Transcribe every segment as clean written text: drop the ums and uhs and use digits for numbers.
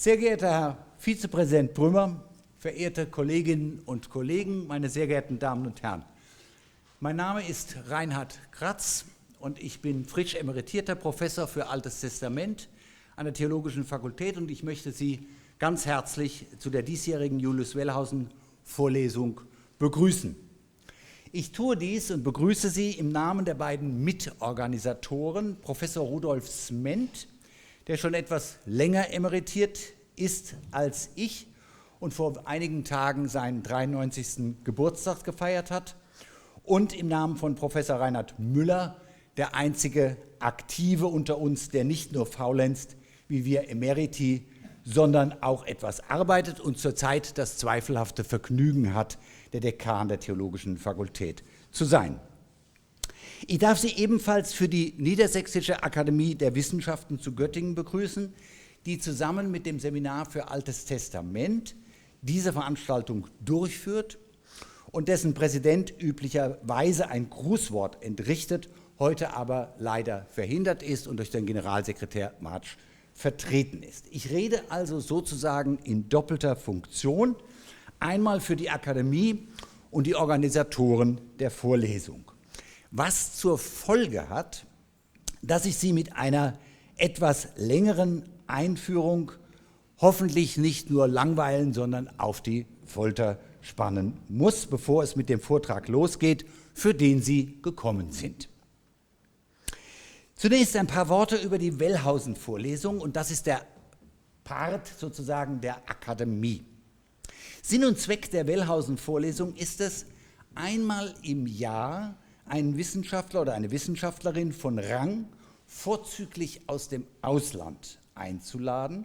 Sehr geehrter Herr Vizepräsident Brümmer, verehrte Kolleginnen und Kollegen, meine sehr geehrten Damen und Herren. Mein Name ist Reinhard Kratz und ich bin frisch emeritierter Professor für Altes Testament an der Theologischen Fakultät und ich möchte Sie ganz herzlich zu der diesjährigen Julius-Wellhausen Vorlesung begrüßen. Ich tue dies und begrüße Sie im Namen der beiden Mitorganisatoren, Professor Rudolf Sment, der schon etwas länger emeritiert ist als ich und vor einigen Tagen seinen 93. Geburtstag gefeiert hat, und im Namen von Professor Reinhard Müller, der einzige Aktive unter uns, der nicht nur faulenzt, wie wir Emeriti, sondern auch etwas arbeitet und zurzeit das zweifelhafte Vergnügen hat, der Dekan der Theologischen Fakultät zu sein. Ich darf Sie ebenfalls für die Niedersächsische Akademie der Wissenschaften zu Göttingen begrüßen, die zusammen mit dem Seminar für Altes Testament diese Veranstaltung durchführt und dessen Präsident üblicherweise ein Grußwort entrichtet, heute aber leider verhindert ist und durch den Generalsekretär Martsch vertreten ist. Ich rede also sozusagen in doppelter Funktion, einmal für die Akademie und die Organisatoren der Vorlesung. Was zur Folge hat, dass ich Sie mit einer etwas längeren Einführung hoffentlich nicht nur langweilen, sondern auf die Folter spannen muss, bevor es mit dem Vortrag losgeht, für den Sie gekommen sind. Zunächst ein paar Worte über die Wellhausen-Vorlesung, und das ist der Part sozusagen der Akademie. Sinn und Zweck der Wellhausen-Vorlesung ist es, einmal im Jahr einen Wissenschaftler oder eine Wissenschaftlerin von Rang, vorzüglich aus dem Ausland, einzuladen,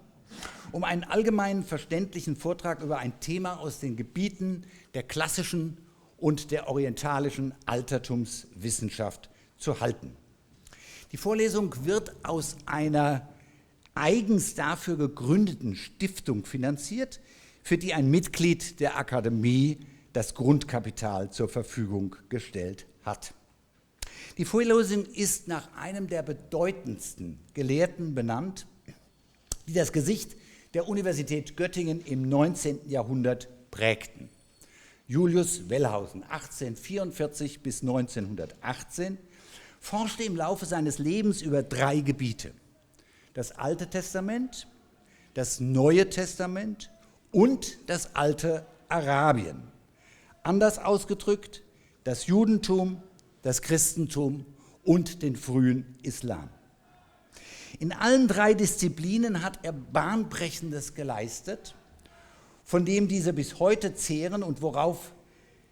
um einen allgemeinen verständlichen Vortrag über ein Thema aus den Gebieten der klassischen und der orientalischen Altertumswissenschaft zu halten. Die Vorlesung wird aus einer eigens dafür gegründeten Stiftung finanziert, für die ein Mitglied der Akademie das Grundkapital zur Verfügung gestellt hat. Die Vorlesung ist nach einem der bedeutendsten Gelehrten benannt, die das Gesicht der Universität Göttingen im 19. Jahrhundert prägten. Julius Wellhausen, 1844 bis 1918, forschte im Laufe seines Lebens über 3 Gebiete: das Alte Testament, das Neue Testament und das alte Arabien. Anders ausgedrückt, das Judentum, das Christentum und den frühen Islam. In allen 3 Disziplinen hat er Bahnbrechendes geleistet, von dem diese bis heute zehren und worauf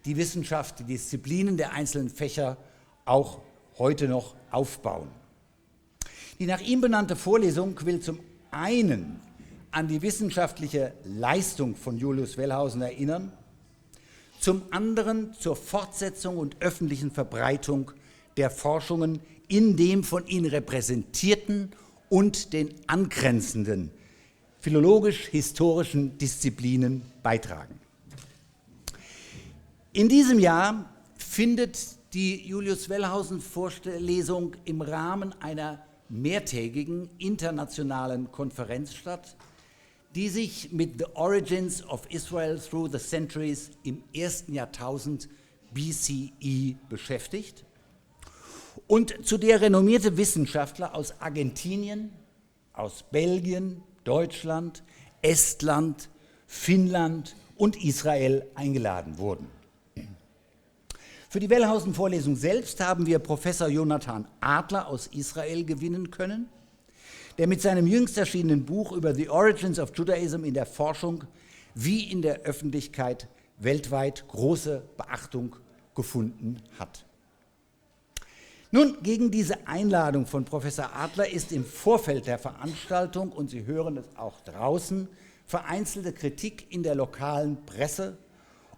die Wissenschaft, die Disziplinen der einzelnen Fächer auch heute noch aufbauen. Die nach ihm benannte Vorlesung will zum einen an die wissenschaftliche Leistung von Julius Wellhausen erinnern, zum anderen zur Fortsetzung und öffentlichen Verbreitung der Forschungen in dem von ihm repräsentierten und den angrenzenden philologisch-historischen Disziplinen beitragen. In diesem Jahr findet die Julius-Wellhausen-Vorlesung im Rahmen einer mehrtägigen internationalen Konferenz statt, die sich mit The Origins of Israel Through the Centuries im 1. Jahrtausend BCE beschäftigt und zu der renommierte Wissenschaftler aus Argentinien, aus Belgien, Deutschland, Estland, Finnland und Israel eingeladen wurden. Für die Wellhausen-Vorlesung selbst haben wir Professor Yonatan Adler aus Israel gewinnen können, der mit seinem jüngst erschienenen Buch über The Origins of Judaism in der Forschung wie in der Öffentlichkeit weltweit große Beachtung gefunden hat. Nun, gegen diese Einladung von Professor Adler ist im Vorfeld der Veranstaltung, und Sie hören es auch draußen, vereinzelte Kritik in der lokalen Presse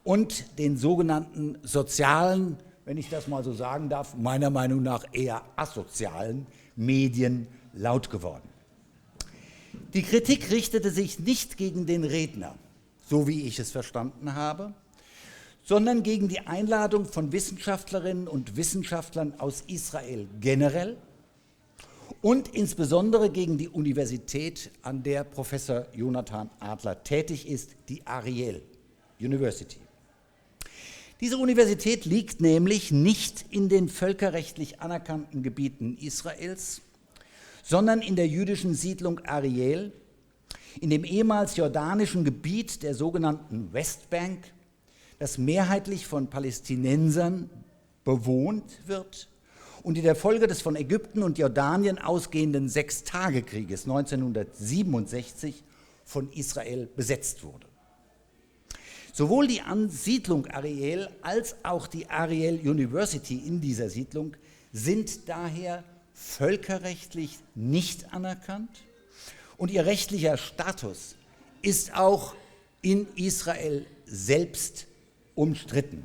und den sogenannten sozialen, wenn ich das mal so sagen darf, meiner Meinung nach eher asozialen Medien laut geworden. Die Kritik richtete sich nicht gegen den Redner, so wie ich es verstanden habe, sondern gegen die Einladung von Wissenschaftlerinnen und Wissenschaftlern aus Israel generell und insbesondere gegen die Universität, an der Professor Yonatan Adler tätig ist, die Ariel University. Diese Universität liegt nämlich nicht in den völkerrechtlich anerkannten Gebieten Israels, sondern in der jüdischen Siedlung Ariel, in dem ehemals jordanischen Gebiet der sogenannten Westbank, das mehrheitlich von Palästinensern bewohnt wird und in der Folge des von Ägypten und Jordanien ausgehenden Sechstagekrieges 1967 von Israel besetzt wurde. Sowohl die Ansiedlung Ariel als auch die Ariel University in dieser Siedlung sind daher völkerrechtlich nicht anerkannt und ihr rechtlicher Status ist auch in Israel selbst umstritten.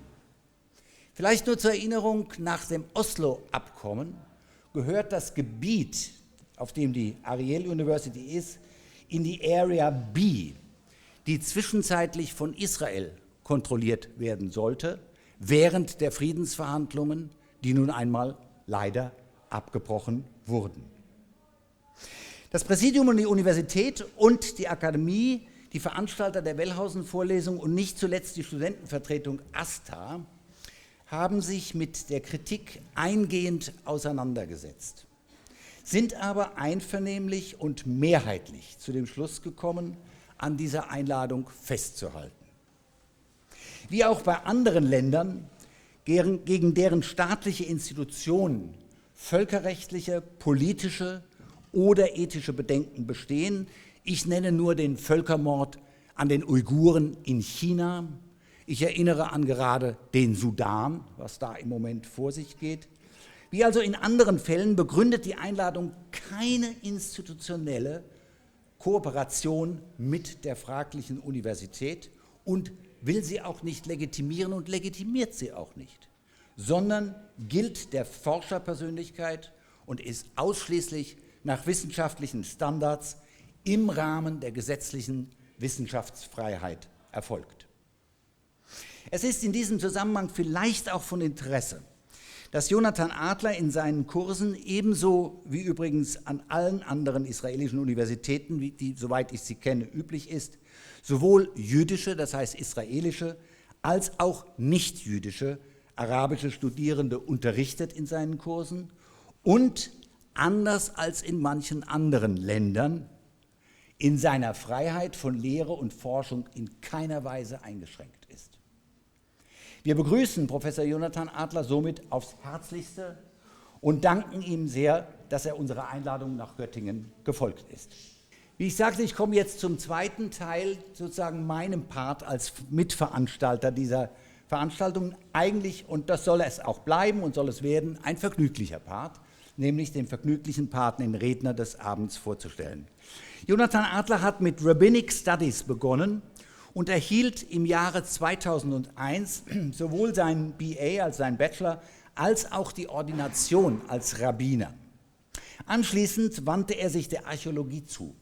Vielleicht nur zur Erinnerung, nach dem Oslo-Abkommen gehört das Gebiet, auf dem die Ariel University ist, in die Area B, die zwischenzeitlich von Israel kontrolliert werden sollte, während der Friedensverhandlungen, die nun einmal leider abgebrochen wurden. Das Präsidium und die Universität und die Akademie, die Veranstalter der Wellhausen-Vorlesung und nicht zuletzt die Studentenvertretung AStA haben sich mit der Kritik eingehend auseinandergesetzt, sind aber einvernehmlich und mehrheitlich zu dem Schluss gekommen, an dieser Einladung festzuhalten. Wie auch bei anderen Ländern, gegen deren staatliche Institutionen völkerrechtliche, politische oder ethische Bedenken bestehen. Ich nenne nur den Völkermord an den Uiguren in China. Ich erinnere an gerade den Sudan, was da im Moment vor sich geht. Wie also in anderen Fällen begründet die Einladung keine institutionelle Kooperation mit der fraglichen Universität und will sie auch nicht legitimieren und legitimiert sie auch nicht, sondern gilt der Forscherpersönlichkeit und ist ausschließlich nach wissenschaftlichen Standards im Rahmen der gesetzlichen Wissenschaftsfreiheit erfolgt. Es ist in diesem Zusammenhang vielleicht auch von Interesse, dass Yonatan Adler in seinen Kursen ebenso wie übrigens an allen anderen israelischen Universitäten, wie die, soweit ich sie kenne, üblich ist, sowohl jüdische, das heißt israelische, als auch nicht-jüdische arabische Studierende unterrichtet in seinen Kursen und anders als in manchen anderen Ländern in seiner Freiheit von Lehre und Forschung in keiner Weise eingeschränkt ist. Wir begrüßen Professor Yonatan Adler somit aufs Herzlichste und danken ihm sehr, dass er unserer Einladung nach Göttingen gefolgt ist. Wie ich sagte, ich komme jetzt zum zweiten Teil, sozusagen meinem Part als Mitveranstalter dieser Veranstaltung. Eigentlich, und das soll es auch bleiben und soll es werden, ein vergnüglicher Part, nämlich den vergnüglichen Part, den Redner des Abends vorzustellen. Yonatan Adler hat mit Rabbinic Studies begonnen und erhielt im Jahre 2001 sowohl seinen BA als seinen Bachelor als auch die Ordination als Rabbiner. Anschließend wandte er sich der Archäologie zu,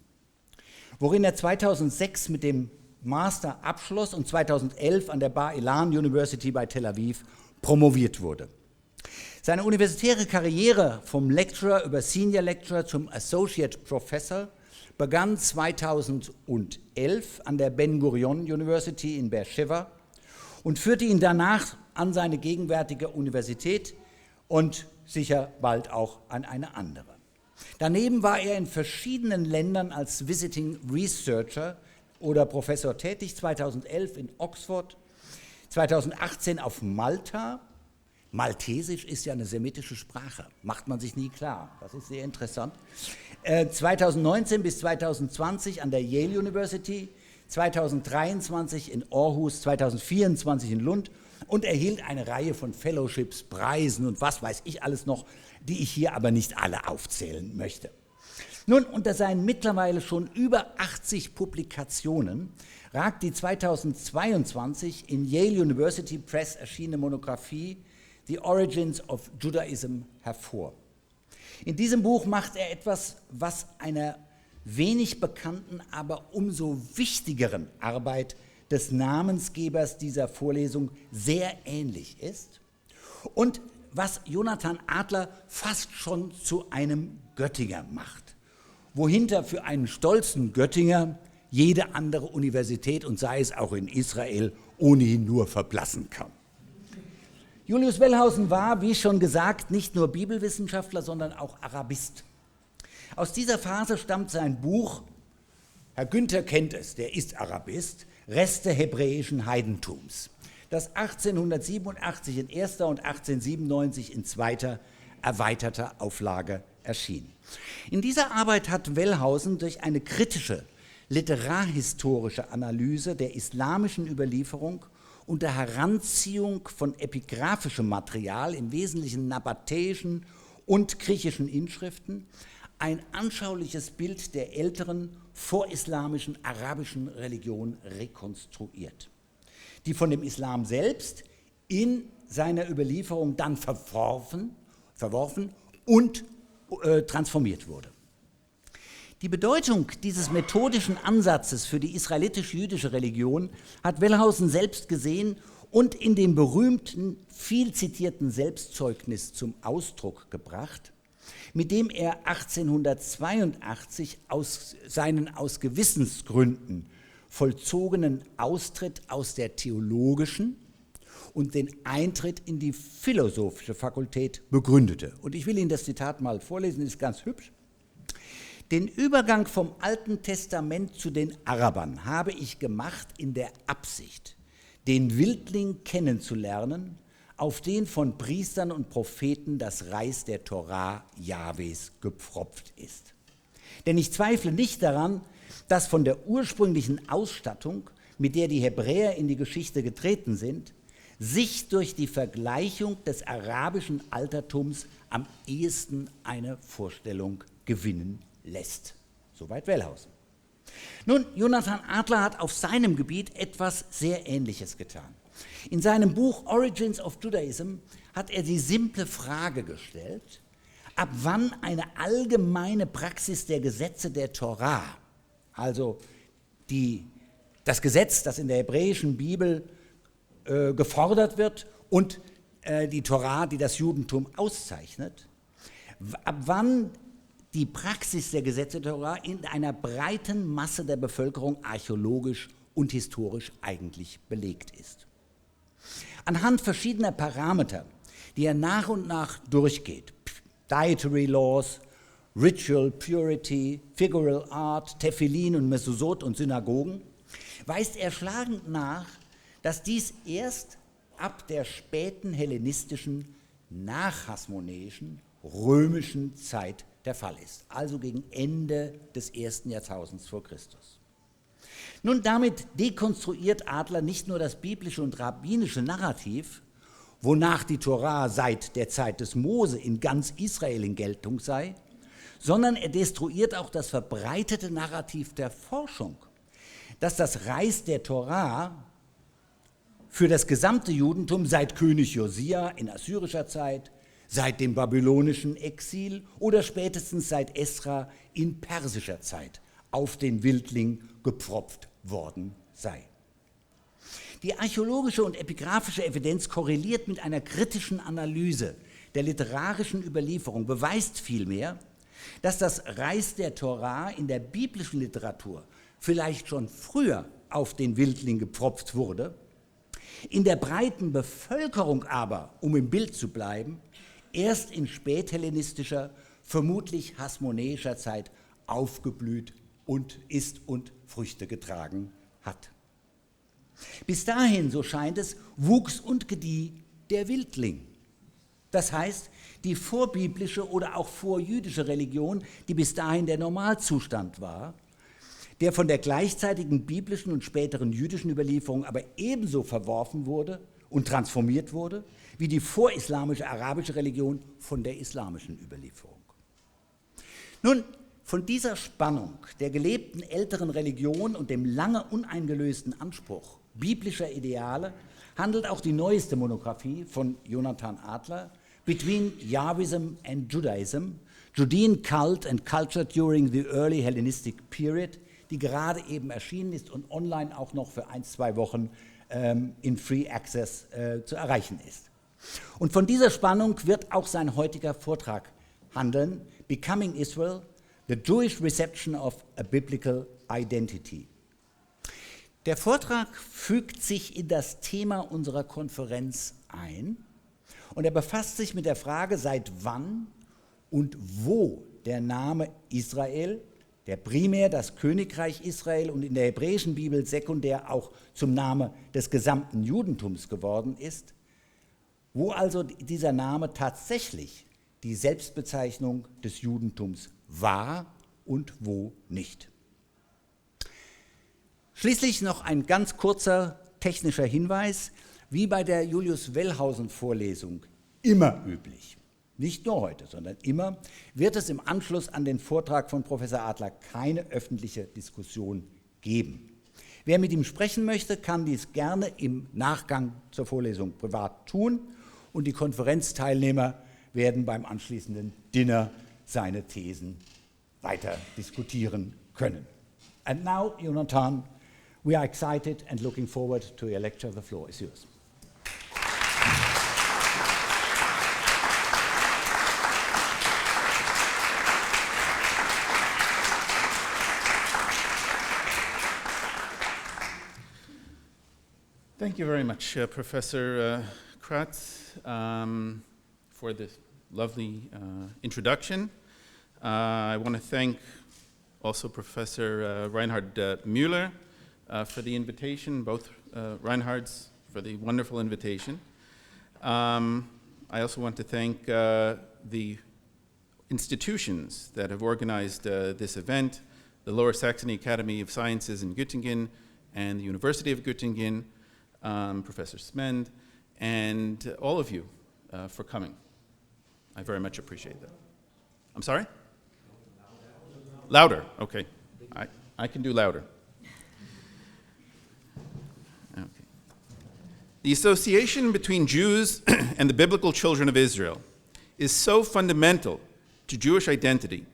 worin er 2006 mit dem Master abschloss und 2011 an der Bar Ilan University bei Tel Aviv promoviert wurde. Seine universitäre Karriere vom Lecturer über Senior Lecturer zum Associate Professor begann 2011 an der Ben Gurion University in Beersheva und führte ihn danach an seine gegenwärtige Universität und sicher bald auch an eine andere. Daneben war er in verschiedenen Ländern als Visiting Researcher oder Professor tätig, 2011 in Oxford, 2018 auf Malta. Maltesisch ist ja eine semitische Sprache, macht man sich nie klar, das ist sehr interessant. 2019 bis 2020 an der Yale University, 2023 in Aarhus, 2024 in Lund und erhielt eine Reihe von Fellowships, Preisen und was weiß ich alles noch, die ich hier aber nicht alle aufzählen möchte. Nun, unter seinen mittlerweile schon über 80 Publikationen ragt die 2022 in Yale University Press erschienene Monographie The Origins of Judaism hervor. In diesem Buch macht er etwas, was einer wenig bekannten, aber umso wichtigeren Arbeit des Namensgebers dieser Vorlesung sehr ähnlich ist und was Yonatan Adler fast schon zu einem Göttinger macht, wohinter für einen stolzen Göttinger jede andere Universität, und sei es auch in Israel, ohnehin nur verblassen kann. Julius Wellhausen war, wie schon gesagt, nicht nur Bibelwissenschaftler, sondern auch Arabist. Aus dieser Phase stammt sein Buch, Herr Günther kennt es, der ist Arabist, Reste hebräischen Heidentums, das 1887 in erster und 1897 in zweiter erweiterter Auflage erschien. In dieser Arbeit hat Wellhausen durch eine kritische, literarhistorische Analyse der islamischen Überlieferung unter Heranziehung von epigraphischem Material, im Wesentlichen nabatäischen und griechischen Inschriften, ein anschauliches Bild der älteren vorislamischen arabischen Religion rekonstruiert, die von dem Islam selbst in seiner Überlieferung dann verworfen und transformiert wurde. Die Bedeutung dieses methodischen Ansatzes für die israelitisch-jüdische Religion hat Wellhausen selbst gesehen und in dem berühmten, viel zitierten Selbstzeugnis zum Ausdruck gebracht, mit dem er 1882 seinen aus Gewissensgründen vollzogenen Austritt aus der theologischen und den Eintritt in die philosophische Fakultät begründete. Und ich will Ihnen das Zitat mal vorlesen, das ist ganz hübsch. Den Übergang vom Alten Testament zu den Arabern habe ich gemacht in der Absicht, den Wildling kennenzulernen, auf den von Priestern und Propheten das Reis der Torah Jahwes gepfropft ist. Denn ich zweifle nicht daran, dass von der ursprünglichen Ausstattung, mit der die Hebräer in die Geschichte getreten sind, sich durch die Vergleichung des arabischen Altertums am ehesten eine Vorstellung gewinnen lässt. Soweit Wellhausen. Nun, Yonatan Adler hat auf seinem Gebiet etwas sehr Ähnliches getan. In seinem Buch Origins of Judaism hat er die simple Frage gestellt, ab wann eine allgemeine Praxis der Gesetze der Torah, also das Gesetz, das in der hebräischen Bibel gefordert wird, und die Torah, die das Judentum auszeichnet, ab wann die Praxis der Gesetze der Torah in einer breiten Masse der Bevölkerung archäologisch und historisch eigentlich belegt ist. Anhand verschiedener Parameter, die er nach und nach durchgeht, Dietary Laws, Ritual Purity, Figural Art, Tefillin und Mesosot und Synagogen, weist er schlagend nach, dass dies erst ab der späten hellenistischen, nachhasmonäischen, römischen Zeit der Fall ist, also gegen Ende des 1. Jahrtausends vor Christus. Nun, damit dekonstruiert Adler nicht nur das biblische und rabbinische Narrativ, wonach die Torah seit der Zeit des Mose in ganz Israel in Geltung sei, sondern er destruiert auch das verbreitete Narrativ der Forschung, dass das Reis der Torah für das gesamte Judentum seit König Josia in assyrischer Zeit, seit dem babylonischen Exil oder spätestens seit Esra in persischer Zeit auf den Wildling gepfropft worden sei. Die archäologische und epigraphische Evidenz korreliert mit einer kritischen Analyse der literarischen Überlieferung, beweist vielmehr, dass das Reis der Torah in der biblischen Literatur vielleicht schon früher auf den Wildling gepfropft wurde, in der breiten Bevölkerung aber, um im Bild zu bleiben, erst in späthellenistischer, vermutlich hasmonäischer Zeit aufgeblüht und ist und Früchte getragen hat. Bis dahin, so scheint es, wuchs und gedieh der Wildling. Das heißt, die vorbiblische oder auch vorjüdische Religion, die bis dahin der Normalzustand war, der von der gleichzeitigen biblischen und späteren jüdischen Überlieferung aber ebenso verworfen wurde und transformiert wurde, wie die vorislamische arabische Religion von der islamischen Überlieferung. Nun, von dieser Spannung der gelebten älteren Religion und dem lange uneingelösten Anspruch biblischer Ideale handelt auch die neueste Monographie von Yonatan Adler, Between Yahwism and Judaism, Judean Cult and Culture During the Early Hellenistic Period, die gerade eben erschienen ist und online auch noch für 1-2 Wochen in Free Access zu erreichen ist. Und von dieser Spannung wird auch sein heutiger Vortrag handeln, Becoming Israel, the Jewish Reception of a Biblical Identity. Der Vortrag fügt sich in das Thema unserer Konferenz ein und er befasst sich mit der Frage, seit wann und wo der Name Israel, der primär das Königreich Israel und in der hebräischen Bibel sekundär auch zum Namen des gesamten Judentums geworden ist, wo also dieser Name tatsächlich die Selbstbezeichnung des Judentums war und wo nicht. Schließlich noch ein ganz kurzer technischer Hinweis, wie bei der Julius-Wellhausen-Vorlesung immer üblich. Nicht nur heute, sondern immer wird es im Anschluss an den Vortrag von Professor Adler keine öffentliche Diskussion geben. Wer mit ihm sprechen möchte, kann dies gerne im Nachgang zur Vorlesung privat tun und die Konferenzteilnehmer werden beim anschließenden Dinner seine Thesen weiter diskutieren können. And now, Yonatan, we are excited and looking forward to your lecture. The floor is yours. Thank you very much, Professor Kratz, for this lovely introduction. I want to thank also Professor Reinhard Müller for the invitation, both Reinhards for the wonderful invitation. I also want to thank the institutions that have organized this event, the Lower Saxony Academy of Sciences in Göttingen and the University of Göttingen, Professor Smend, and all of you for coming. I very much appreciate that. I'm sorry? Louder, okay. I can do louder. Okay. The association between Jews and the biblical children of Israel is so fundamental to Jewish identity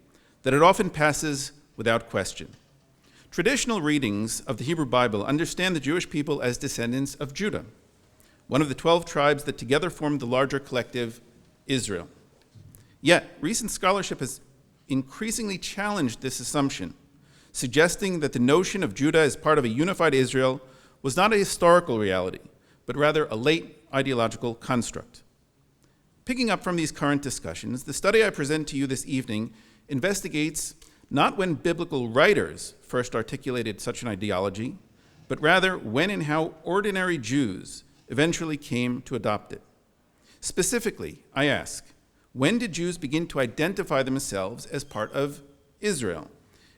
that it often passes without question. Traditional readings of the Hebrew Bible understand the Jewish people as descendants of Judah, one of the 12 tribes that together formed the larger collective Israel. Yet, recent scholarship has increasingly challenged this assumption, suggesting that the notion of Judah as part of a unified Israel was not a historical reality, but rather a late ideological construct. Picking up from these current discussions, the study I present to you this evening investigates not when biblical writers first articulated such an ideology, but rather when and how ordinary Jews eventually came to adopt it. Specifically, I ask, when did Jews begin to identify themselves as part of Israel?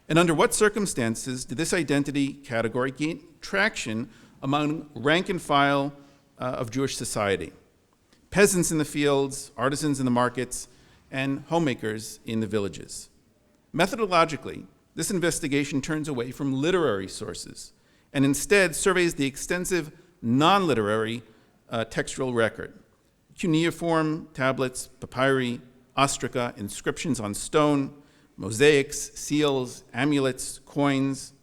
And under what circumstances did this identity category gain traction among rank and file of Jewish society? Peasants in the fields, artisans in the markets, and homemakers in the villages. Methodologically, this investigation turns away from literary sources and instead surveys the extensive non-literary textual record. Cuneiform tablets, papyri, ostraca, inscriptions on stone, mosaics, seals, amulets, coins,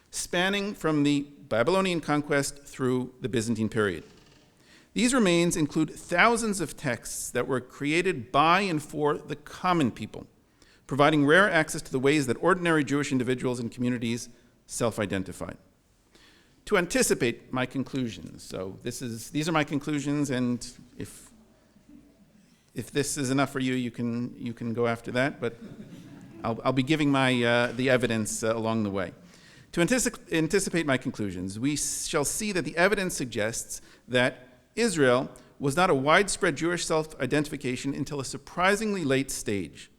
spanning from the Babylonian conquest through the Byzantine period. These remains include thousands of texts that were created by and for the common people, providing rare access to the ways that ordinary Jewish individuals and communities self-identified. To anticipate my conclusions, so these are my conclusions, and if this is enough for you, you can go after that, but I'll be giving the evidence along the way. To anticipate my conclusions, we shall see that the evidence suggests that Israel was not a widespread Jewish self-identification until a surprisingly late stage,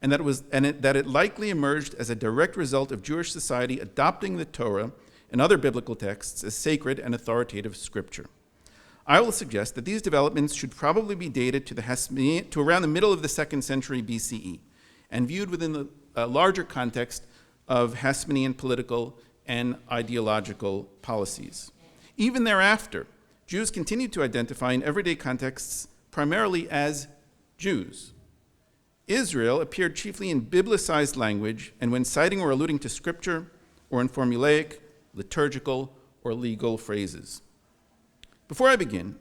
and that it likely emerged as a direct result of Jewish society adopting the Torah and other biblical texts as sacred and authoritative scripture. I will suggest that these developments should probably be dated to around the middle of the 2nd century BCE and viewed within the larger context of Hasmonean political and ideological policies. Even thereafter, Jews continued to identify in everyday contexts primarily as Jews. Israel appeared chiefly in biblicized language and when citing or alluding to scripture or in formulaic, liturgical, or legal phrases. Before I begin,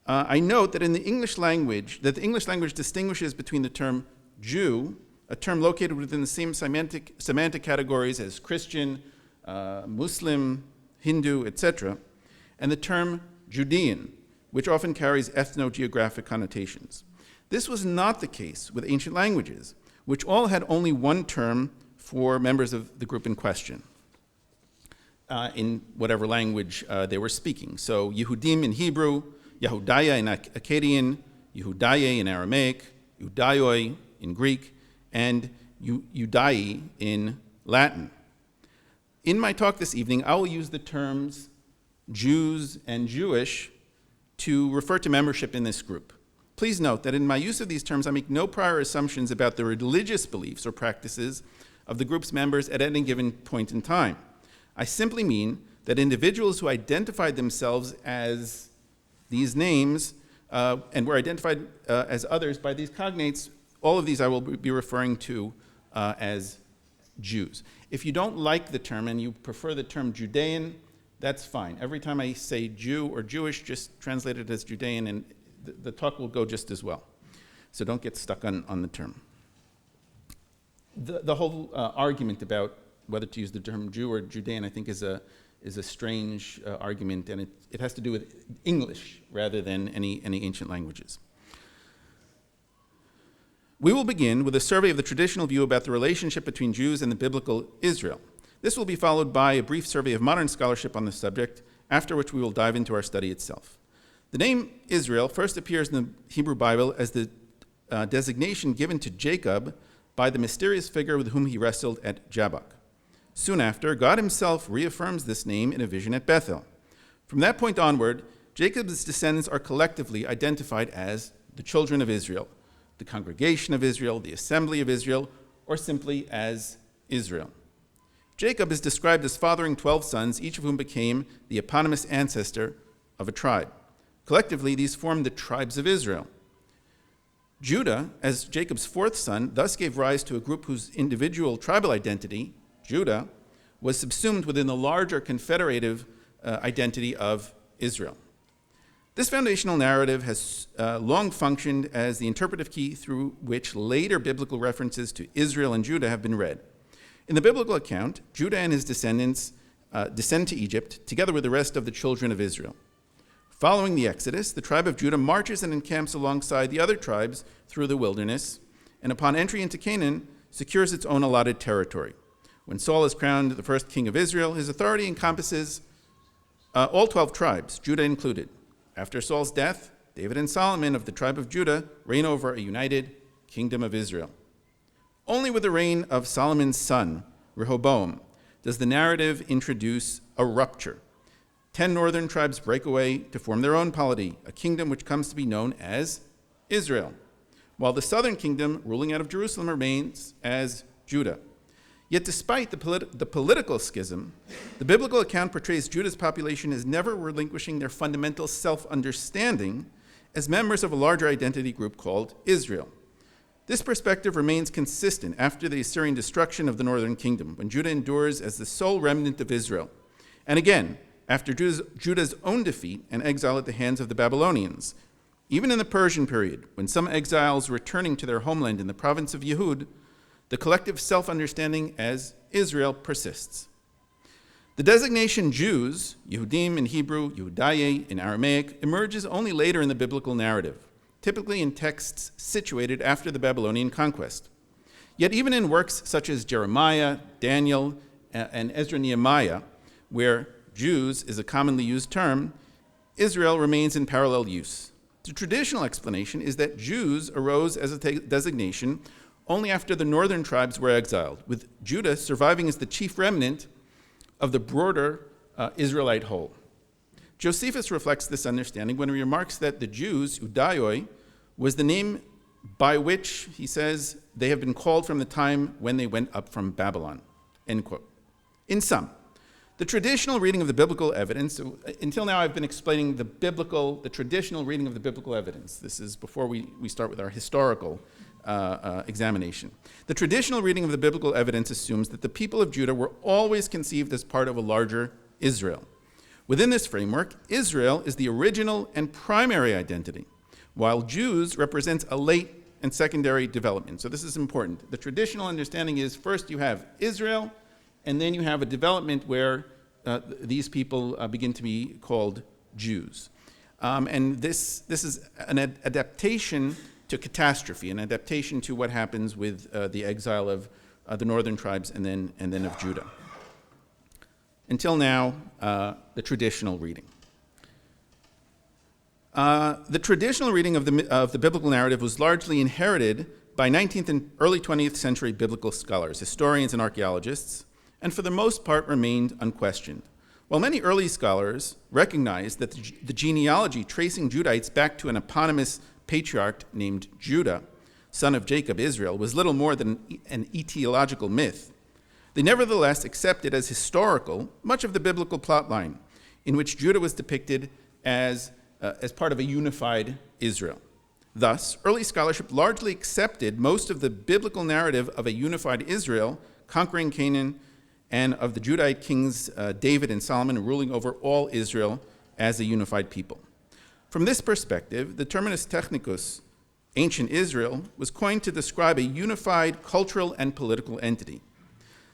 I note that in the English language, distinguishes between the term Jew, a term located within the same semantic categories as Christian, Muslim, Hindu, etc., and the term Judean, which often carries ethno-geographic connotations. This was not the case with ancient languages, which all had only one term for members of the group in question, in whatever language they were speaking. So Yehudim in Hebrew, Yehudaya in Akkadian, Yehudaye in Aramaic, Judaioi in Greek, and Judai in Latin. In my talk this evening, I will use the terms Jews and Jewish to refer to membership in this group. Please note that in my use of these terms, I make no prior assumptions about the religious beliefs or practices of the group's members at any given point in time. I simply mean that individuals who identified themselves as these names and were identified as others by these cognates, all of these I will be referring to as Jews. If you don't like the term and you prefer the term Judean, that's fine. Every time I say Jew or Jewish, just translate it as Judean, and the talk will go just as well. So don't get stuck on the term. The whole argument about whether to use the term Jew or Judean, I think, is a strange argument, and it has to do with English rather than any ancient languages. We will begin with a survey of the traditional view about the relationship between Jews and the biblical Israel. This will be followed by a brief survey of modern scholarship on the subject, after which we will dive into our study itself. The name Israel first appears in the Hebrew Bible as the designation given to Jacob by the mysterious figure with whom he wrestled at Jabbok. Soon after, God himself reaffirms this name in a vision at Bethel. From that point onward, Jacob's descendants are collectively identified as the children of Israel, the congregation of Israel, the assembly of Israel, or simply as Israel. Jacob is described as fathering 12 sons, each of whom became the eponymous ancestor of a tribe. Collectively, these formed the tribes of Israel. Judah, as Jacob's fourth son, thus gave rise to a group whose individual tribal identity, Judah, was subsumed within the larger confederative identity of Israel. This foundational narrative has long functioned as the interpretive key through which later biblical references to Israel and Judah have been read. In the biblical account, Judah and his descendants descend to Egypt, together with the rest of the children of Israel. Following the Exodus, the tribe of Judah marches and encamps alongside the other tribes through the wilderness, and upon entry into Canaan, secures its own allotted territory. When Saul is crowned the first king of Israel, his authority encompasses all 12 tribes, Judah included. After Saul's death, David and Solomon of the tribe of Judah reign over a united kingdom of Israel. Only with the reign of Solomon's son, Rehoboam, does the narrative introduce a rupture. 10 northern tribes break away to form their own polity, a kingdom which comes to be known as Israel, while the southern kingdom, ruling out of Jerusalem, remains as Judah. Yet despite the political schism, the biblical account portrays Judah's population as never relinquishing their fundamental self-understanding as members of a larger identity group called Israel. This perspective remains consistent after the Assyrian destruction of the northern kingdom, when Judah endures as the sole remnant of Israel. And again, after Judah's own defeat and exile at the hands of the Babylonians. Even in the Persian period, when some exiles returning to their homeland in the province of Yehud, the collective self-understanding as Israel persists. The designation Jews, Yehudim in Hebrew, Yehudaye in Aramaic, emerges only later in the biblical narrative, typically in texts situated after the Babylonian conquest. Yet even in works such as Jeremiah, Daniel, and Ezra-Nehemiah, where Jews is a commonly used term, Israel remains in parallel use. The traditional explanation is that Jews arose as a designation only after the northern tribes were exiled, with Judah surviving as the chief remnant of the broader Israelite whole. Josephus reflects this understanding when he remarks that the Jews, Judaioi, was the name by which, he says, they have been called from the time when they went up from Babylon, end quote. In sum, the traditional reading of the biblical evidence, until now I've been explaining the traditional reading of the biblical evidence. This is before we start with our historical examination. The traditional reading of the biblical evidence assumes that the people of Judah were always conceived as part of a larger Israel. Within this framework, Israel is the original and primary identity, while Jews represents a late and secondary development. So this is important. The traditional understanding is first you have Israel, and then you have a development where these people begin to be called Jews. And this is an adaptation to catastrophe, an adaptation to what happens with the exile of the northern tribes and then of Judah. Until now, the traditional reading. The traditional reading of the biblical narrative was largely inherited by 19th and early 20th century biblical scholars, historians, and archaeologists, and for the most part remained unquestioned. While many early scholars recognized that the genealogy tracing Judites back to an eponymous patriarch named Judah, son of Jacob, Israel, was little more than an etiological myth, they nevertheless accepted as historical much of the biblical plotline in which Judah was depicted as part of a unified Israel. Thus, early scholarship largely accepted most of the biblical narrative of a unified Israel conquering Canaan and of the Judite kings David and Solomon ruling over all Israel as a unified people. From this perspective, the terminus technicus, ancient Israel, was coined to describe a unified cultural and political entity.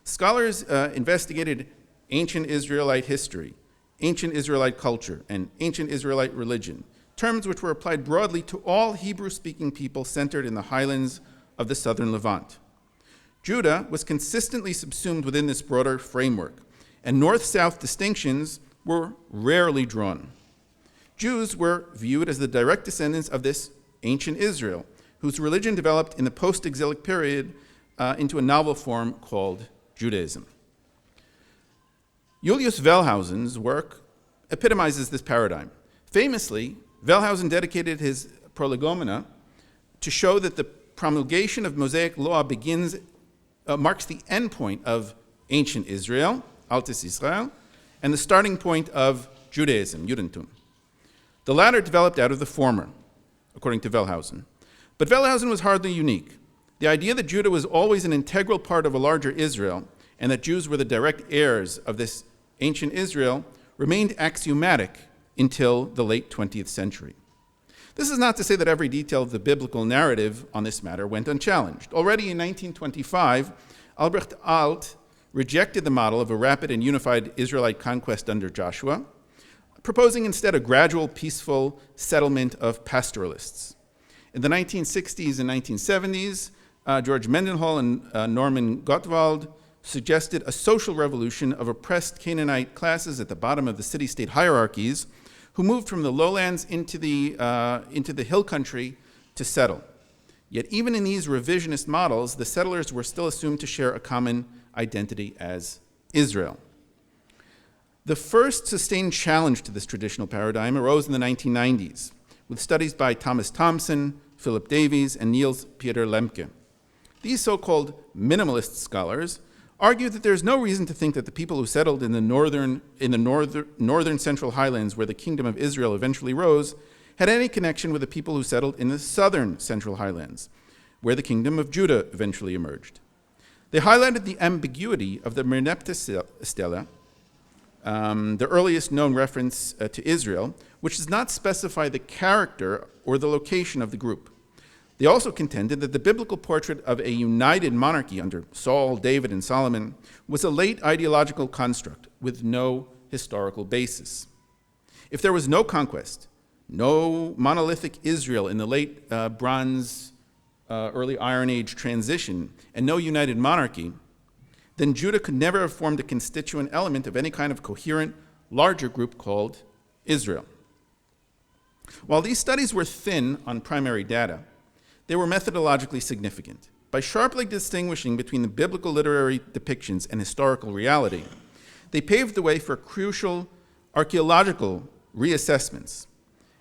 Scholars investigated ancient Israelite history, ancient Israelite culture, and ancient Israelite religion, terms which were applied broadly to all Hebrew-speaking people centered in the highlands of the southern Levant. Judah was consistently subsumed within this broader framework, and north-south distinctions were rarely drawn. Jews were viewed as the direct descendants of this ancient Israel, whose religion developed in the post-exilic period into a novel form called Judaism. Julius Wellhausen's work epitomizes this paradigm. Famously, Wellhausen dedicated his Prolegomena to show that the promulgation of Mosaic law marks the end point of ancient Israel, Altes Israel, and the starting point of Judaism, Judentum. The latter developed out of the former, according to Wellhausen. But Wellhausen was hardly unique. The idea that Judah was always an integral part of a larger Israel and that Jews were the direct heirs of this ancient Israel remained axiomatic until the late 20th century. This is not to say that every detail of the biblical narrative on this matter went unchallenged. Already in 1925, Albrecht Alt rejected the model of a rapid and unified Israelite conquest under Joshua, proposing instead a gradual, peaceful settlement of pastoralists. In the 1960s and 1970s, George Mendenhall and Norman Gottwald suggested a social revolution of oppressed Canaanite classes at the bottom of the city-state hierarchies who moved from the lowlands into the hill country to settle. Yet even in these revisionist models, the settlers were still assumed to share a common identity as Israel. The first sustained challenge to this traditional paradigm arose in the 1990s, with studies by Thomas Thompson, Philip Davies, and Niels Peter Lemke. These so-called minimalist scholars argued that there's no reason to think that the people who settled in the northern central highlands where the kingdom of Israel eventually rose had any connection with the people who settled in the southern central highlands, where the kingdom of Judah eventually emerged. They highlighted the ambiguity of the Merneptah stela, the earliest known reference to Israel, which does not specify the character or the location of the group. They also contended that the biblical portrait of a united monarchy under Saul, David, and Solomon was a late ideological construct with no historical basis. If there was no conquest, no monolithic Israel in the late Bronze, early Iron Age transition, and no united monarchy, then Judah could never have formed a constituent element of any kind of coherent, larger group called Israel. While these studies were thin on primary data, they were methodologically significant. By sharply distinguishing between the biblical literary depictions and historical reality, they paved the way for crucial archaeological reassessments.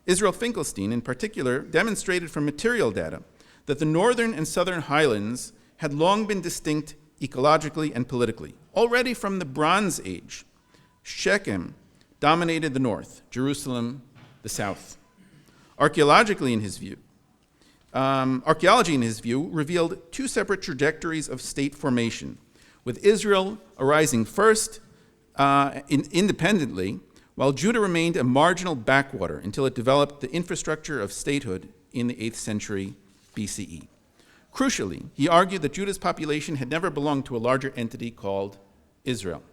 Israel Finkelstein, in particular, demonstrated from material data that the northern and southern highlands had long been distinct ecologically and politically. Already from the Bronze Age, Shechem dominated the north, Jerusalem the south. Archaeology, in his view, revealed two separate trajectories of state formation, with Israel arising first independently, while Judah remained a marginal backwater until it developed the infrastructure of statehood in the 8th century BCE. Crucially, he argued that Judah's population had never belonged to a larger entity called Israel.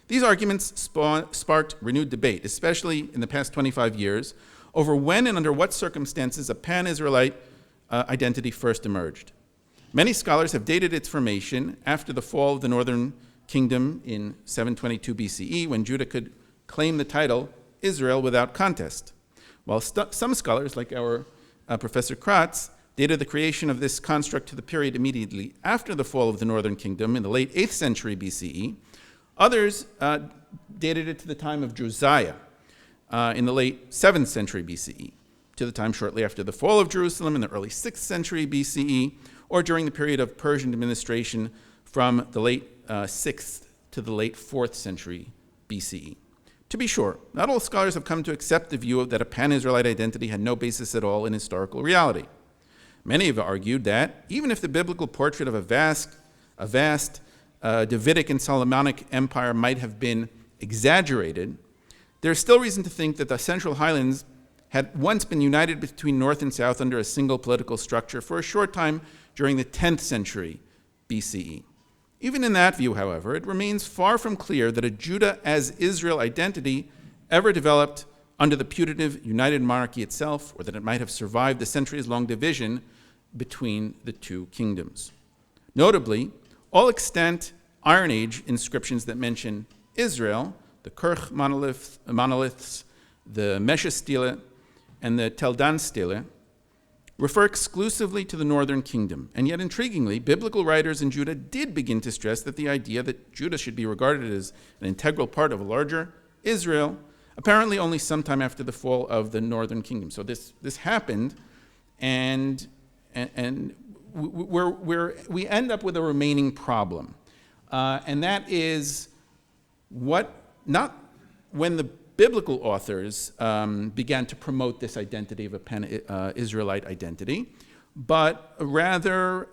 These arguments sparked renewed debate, especially in the past 25 years, over when and under what circumstances a pan-Israelite identity first emerged. Many scholars have dated its formation after the fall of the northern kingdom in 722 BCE, when Judah could claim the title Israel without contest, while some scholars, like our Professor Kratz, dated the creation of this construct to the period immediately after the fall of the northern kingdom in the late 8th century BCE. Others dated it to the time of Josiah in the late 7th century BCE, to the time shortly after the fall of Jerusalem in the early 6th century BCE, or during the period of Persian administration from the late 6th to the late 4th century BCE. To be sure, not all scholars have come to accept the view that a pan-Israelite identity had no basis at all in historical reality. Many have argued that, even if the biblical portrait of a vast Davidic and Solomonic empire might have been exaggerated, there is still reason to think that the Central Highlands had once been united between North and South under a single political structure for a short time during the 10th century BCE. Even in that view, however, it remains far from clear that a Judah as Israel identity ever developed under the putative united monarchy itself, or that it might have survived the centuries-long division between the two kingdoms. Notably, all extant Iron Age inscriptions that mention Israel, the Kirch monoliths, the Mesha stele, and the Teldan stele, refer exclusively to the northern kingdom. And yet, intriguingly, biblical writers in Judah did begin to stress that the idea that Judah should be regarded as an integral part of a larger Israel, apparently only sometime after the fall of the northern kingdom. So this happened, and we end up with a remaining problem. And that is not when the biblical authors began to promote this identity of a pan-Israelite identity, but rather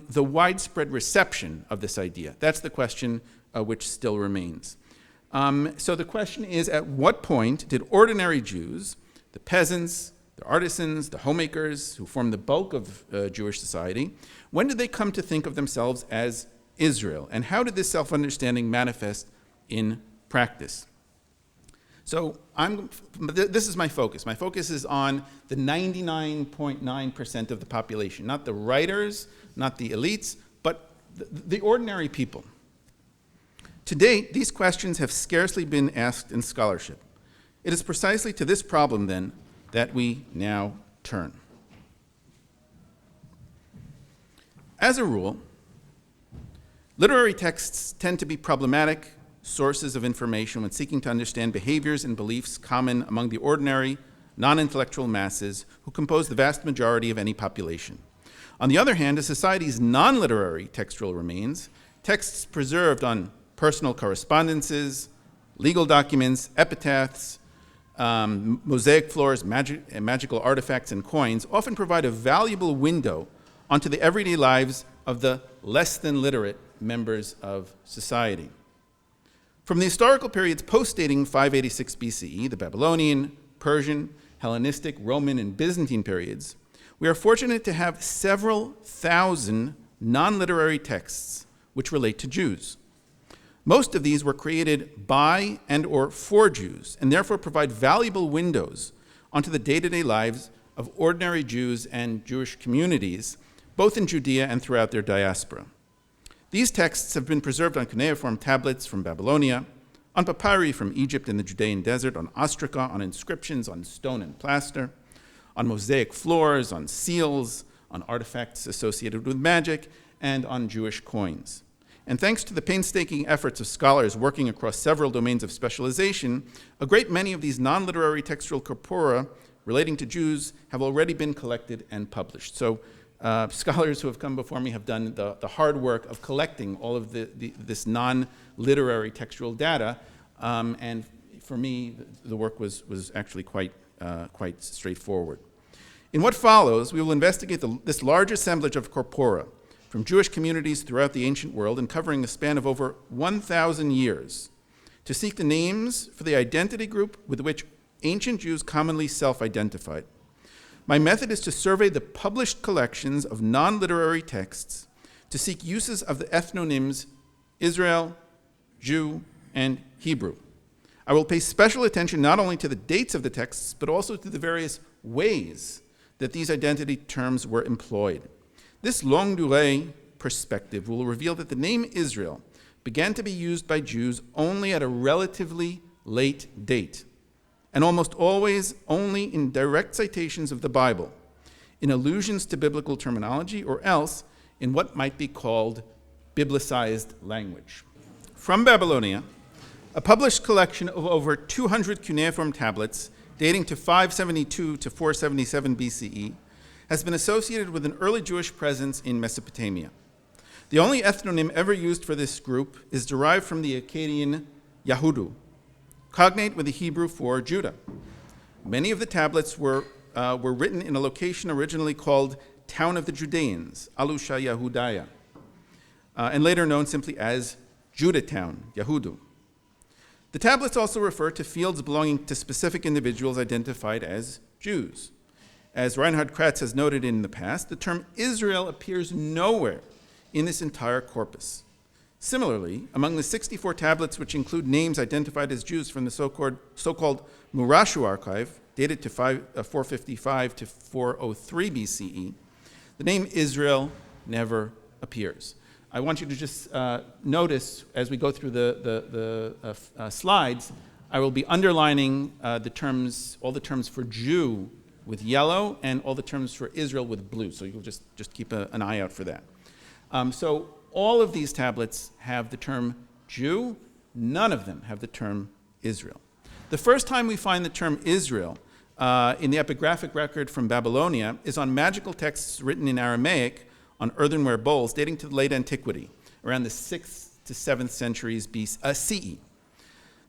the widespread reception of this idea. That's the question which still remains. So the question is, at what point did ordinary Jews, the peasants, the artisans, the homemakers who form the bulk of Jewish society, when did they come to think of themselves as Israel? And how did this self-understanding manifest in practice? So this is my focus. My focus is on the 99.9% of the population, not the writers, not the elites, but the ordinary people. To date, these questions have scarcely been asked in scholarship. It is precisely to this problem, then, that we now turn. As a rule, literary texts tend to be problematic sources of information when seeking to understand behaviors and beliefs common among the ordinary, non-intellectual masses who compose the vast majority of any population. On the other hand, a society's non-literary textual remains, texts preserved on personal correspondences, legal documents, epitaphs, mosaic floors, magical artifacts, and coins, often provide a valuable window onto the everyday lives of the less than literate members of society. From the historical periods post-dating 586 BCE, the Babylonian, Persian, Hellenistic, Roman, and Byzantine periods, we are fortunate to have several thousand non-literary texts which relate to Jews. Most of these were created by and or for Jews, and therefore provide valuable windows onto the day-to-day lives of ordinary Jews and Jewish communities, both in Judea and throughout their diaspora. These texts have been preserved on cuneiform tablets from Babylonia, on papyri from Egypt and the Judean desert, on ostraca, on inscriptions on stone and plaster, on mosaic floors, on seals, on artifacts associated with magic, and on Jewish coins. And thanks to the painstaking efforts of scholars working across several domains of specialization, a great many of these non-literary textual corpora relating to Jews have already been collected and published. So scholars who have come before me have done the hard work of collecting all of this non-literary textual data, and for me, the work was actually quite straightforward. In what follows, we will investigate this large assemblage of corpora from Jewish communities throughout the ancient world and covering a span of over 1,000 years to seek the names for the identity group with which ancient Jews commonly self-identified. My method is to survey the published collections of non-literary texts to seek uses of the ethnonyms Israel, Jew, and Hebrew. I will pay special attention not only to the dates of the texts, but also to the various ways that these identity terms were employed. This longue durée perspective will reveal that the name Israel began to be used by Jews only at a relatively late date, and almost always only in direct citations of the Bible, in allusions to biblical terminology, or else in what might be called biblicized language. From Babylonia, a published collection of over 200 cuneiform tablets dating to 572 to 477 BCE has been associated with an early Jewish presence in Mesopotamia. The only ethnonym ever used for this group is derived from the Akkadian Yahudu, cognate with the Hebrew for Judah. Many of the tablets were written in a location originally called Town of the Judeans, Alusha Yahudaya, and later known simply as Judah Town, Yahudu. The tablets also refer to fields belonging to specific individuals identified as Jews. As Reinhard Kratz has noted in the past, the term Israel appears nowhere in this entire corpus. Similarly, among the 64 tablets which include names identified as Jews from the so-called Murashu archive, dated to 455 to 403 BCE, the name Israel never appears. I want you to just notice, as we go through the slides, I will be underlining the terms, all the terms for Jew with yellow, and all the terms for Israel with blue. So you'll just keep an eye out for that. So all of these tablets have the term Jew. None of them have the term Israel. The first time we find the term Israel in the epigraphic record from Babylonia is on magical texts written in Aramaic on earthenware bowls dating to the late antiquity, around the 6th to 7th centuries CE.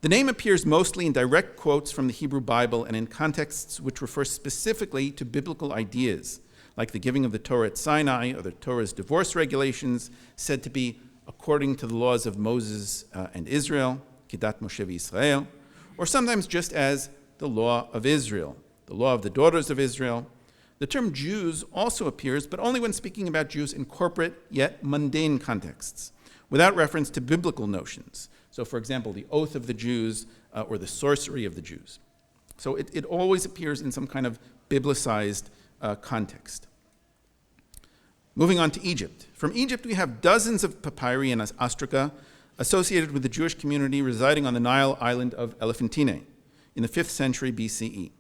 The name appears mostly in direct quotes from the Hebrew Bible and in contexts which refer specifically to biblical ideas, like the giving of the Torah at Sinai or the Torah's divorce regulations, said to be according to the laws of Moses and Israel, Kedat Moshe v'Yisrael, or sometimes just as the law of Israel, the law of the daughters of Israel. The term Jews also appears, but only when speaking about Jews in corporate yet mundane contexts, without reference to biblical notions. So, for example, the oath of the Jews or the sorcery of the Jews. So it always appears in some kind of biblicized context. Moving on to Egypt. From Egypt, we have dozens of papyri and ostraca associated with the Jewish community residing on the Nile island of Elephantine in the 5th century BCE.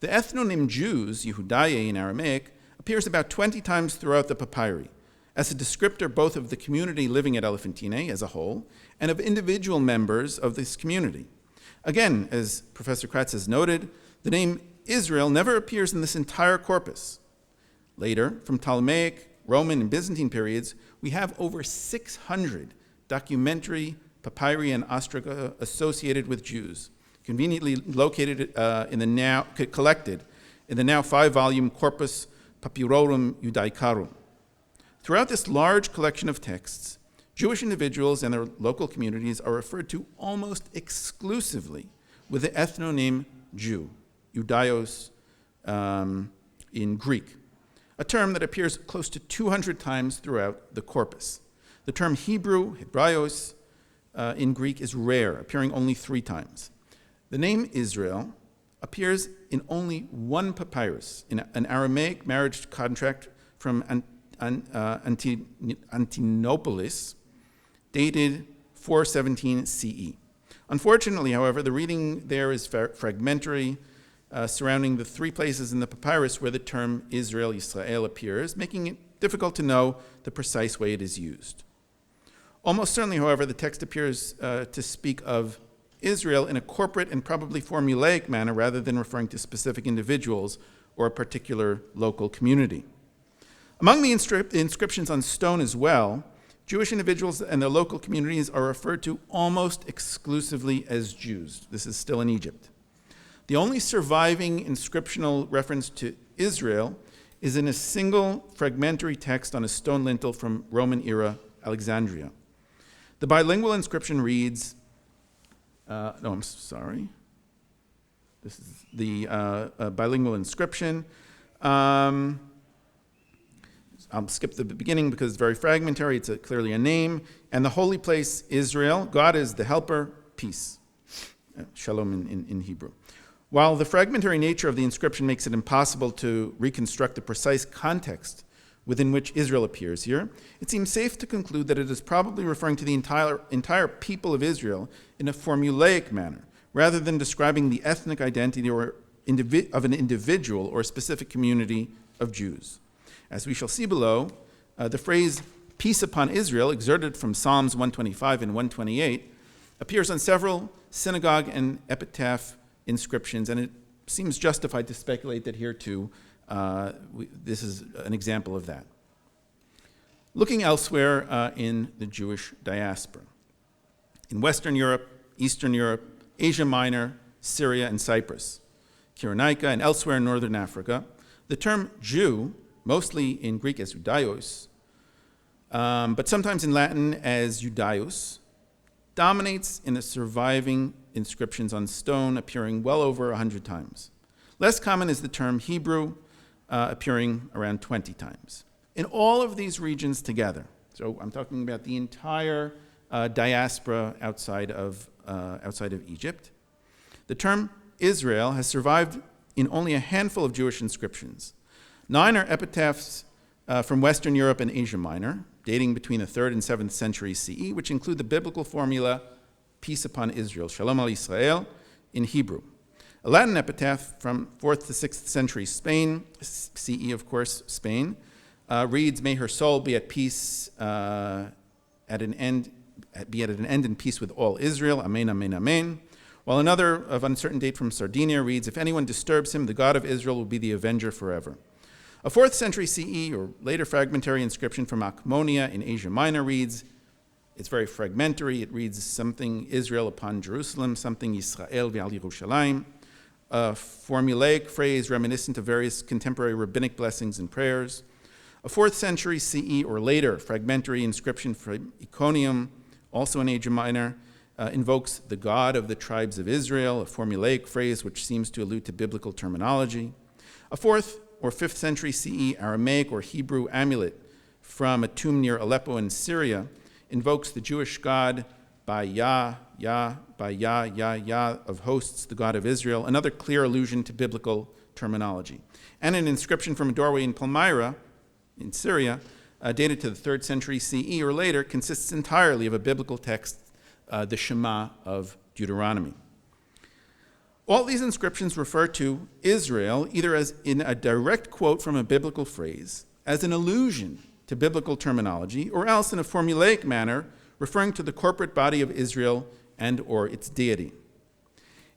The ethnonym Jews, Yehudaye in Aramaic, appears about 20 times throughout the papyri, as a descriptor both of the community living at Elephantine as a whole and of individual members of this community. Again, as Professor Kratz has noted, the name Israel never appears in this entire corpus. Later, from Ptolemaic, Roman, and Byzantine periods, we have over 600 documentary papyri and ostraca associated with Jews, conveniently located collected in the now 5-volume Corpus Papyrorum Judaicarum. Throughout this large collection of texts, Jewish individuals and their local communities are referred to almost exclusively with the ethnonym Jew, Judaios in Greek, a term that appears close to 200 times throughout the corpus. The term Hebrew, Hebraios, in Greek is rare, appearing only 3 times. The name Israel appears in only one papyrus, in an Aramaic marriage contract from Antinopolis, dated 417 CE. Unfortunately, however, the reading there is fragmentary, surrounding the 3 places in the papyrus where the term Israel, Yisrael appears, making it difficult to know the precise way it is used. Almost certainly, however, the text appears to speak of Israel in a corporate and probably formulaic manner rather than referring to specific individuals or a particular local community. Among the inscriptions on stone as well, Jewish individuals and their local communities are referred to almost exclusively as Jews. This is still in Egypt. The only surviving inscriptional reference to Israel is in a single fragmentary text on a stone lintel from Roman-era Alexandria. The bilingual inscription reads, no, I'm sorry. This is the bilingual inscription. I'll skip the beginning because it's very fragmentary. It's clearly a name. And the holy place, Israel. God is the helper, peace. Shalom in Hebrew. While the fragmentary nature of the inscription makes it impossible to reconstruct the precise context within which Israel appears here, it seems safe to conclude that it is probably referring to the entire people of Israel in a formulaic manner, rather than describing the ethnic identity of an individual or specific community of Jews. As we shall see below, the phrase peace upon Israel, exerted from Psalms 125 and 128, appears on several synagogue and epitaph inscriptions, and it seems justified to speculate that here too, this is an example of that. Looking elsewhere in the Jewish diaspora, in Western Europe, Eastern Europe, Asia Minor, Syria, and Cyprus, Cyrenaica, and elsewhere in northern Africa, the term Jew, mostly in Greek as Judaios, but sometimes in Latin as Judaios, dominates in the surviving inscriptions on stone, appearing well over 100 times. Less common is the term Hebrew, appearing around 20 times. In all of these regions together, so I'm talking about the entire diaspora outside of Egypt, the term Israel has survived in only a handful of Jewish inscriptions. 9 are epitaphs from Western Europe and Asia Minor, dating between the 3rd and 7th century CE, which include the biblical formula, peace upon Israel, Shalom al Israel, in Hebrew. A Latin epitaph from 4th to 6th century Spain, CE of course, Spain, reads, may her soul be at peace at an end in peace with all Israel, amen, amen, amen. While another of uncertain date from Sardinia reads, if anyone disturbs him, the God of Israel will be the avenger forever. A 4th century CE or later fragmentary inscription from Akmonia in Asia Minor reads, it's very fragmentary, it reads something Israel upon Jerusalem, something Yisrael ve'al Yerushalayim, a formulaic phrase reminiscent of various contemporary rabbinic blessings and prayers. A 4th century CE or later fragmentary inscription from Iconium, also in Asia Minor, invokes the God of the tribes of Israel, a formulaic phrase which seems to allude to biblical terminology. A 4th or 5th century CE Aramaic or Hebrew amulet from a tomb near Aleppo in Syria invokes the Jewish God by Yah of hosts, the God of Israel, another clear allusion to biblical terminology. And an inscription from a doorway in Palmyra in Syria, dated to the 3rd century CE or later, consists entirely of a biblical text, the Shema of Deuteronomy. All these inscriptions refer to Israel either as in a direct quote from a biblical phrase, as an allusion to biblical terminology, or else in a formulaic manner referring to the corporate body of Israel and or its deity.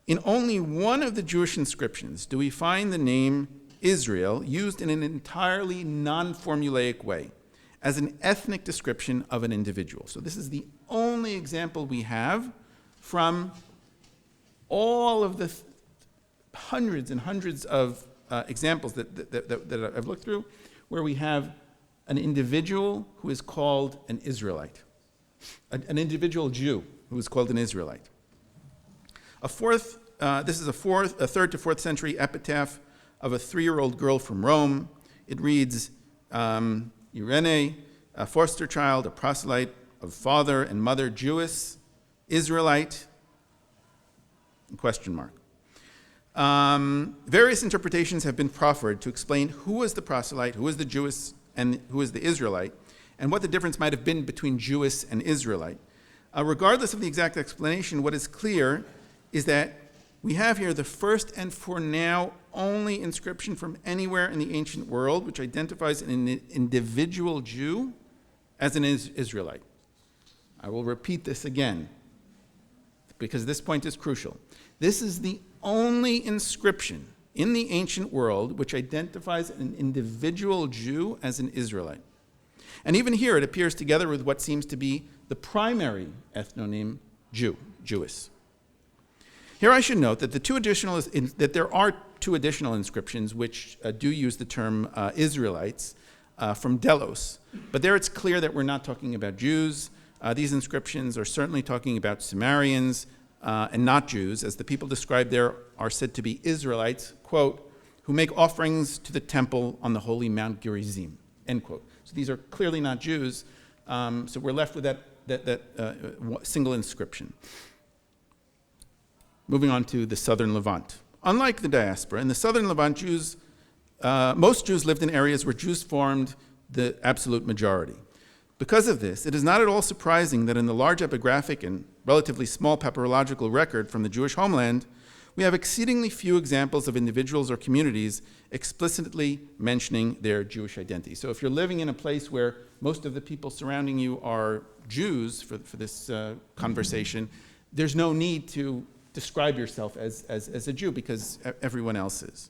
In only one of the Jewish inscriptions do we find the name Israel used in an entirely non-formulaic way, as an ethnic description of an individual. So this is the only example we have from all of the hundreds and hundreds of examples that I've looked through, where we have an individual who is called an Israelite, an individual Jew who is called an Israelite. This is a 3rd to 4th century epitaph of a 3-year-old girl from Rome. It reads, Irene, a foster child, a proselyte of father and mother, Jewess, Israelite, question mark. Various interpretations have been proffered to explain who was the proselyte, who was the Jewess, and who was the Israelite, and what the difference might have been between Jewess and Israelite. Regardless of the exact explanation, what is clear is that we have here the first and for now only inscription from anywhere in the ancient world which identifies an individual Jew as an Israelite. I will repeat this again because this point is crucial. This is the only inscription in the ancient world which identifies an individual Jew as an Israelite. And even here it appears together with what seems to be the primary ethnonym Jewess. Here I should note that there are 2 additional inscriptions which do use the term Israelites from Delos, but there it's clear that we're not talking about Jews. These inscriptions are certainly talking about Sumerians, and not Jews, as the people described there are said to be Israelites, quote, who make offerings to the temple on the holy Mount Gerizim, end quote. So these are clearly not Jews, so we're left with that single inscription. Moving on to the southern Levant. Unlike the diaspora, in the southern Levant, most Jews lived in areas where Jews formed the absolute majority. Because of this, it is not at all surprising that in the large epigraphic and relatively small papyrological record from the Jewish homeland, we have exceedingly few examples of individuals or communities explicitly mentioning their Jewish identity. So if you're living in a place where most of the people surrounding you are Jews for this conversation, there's no need to describe yourself as a Jew because everyone else is.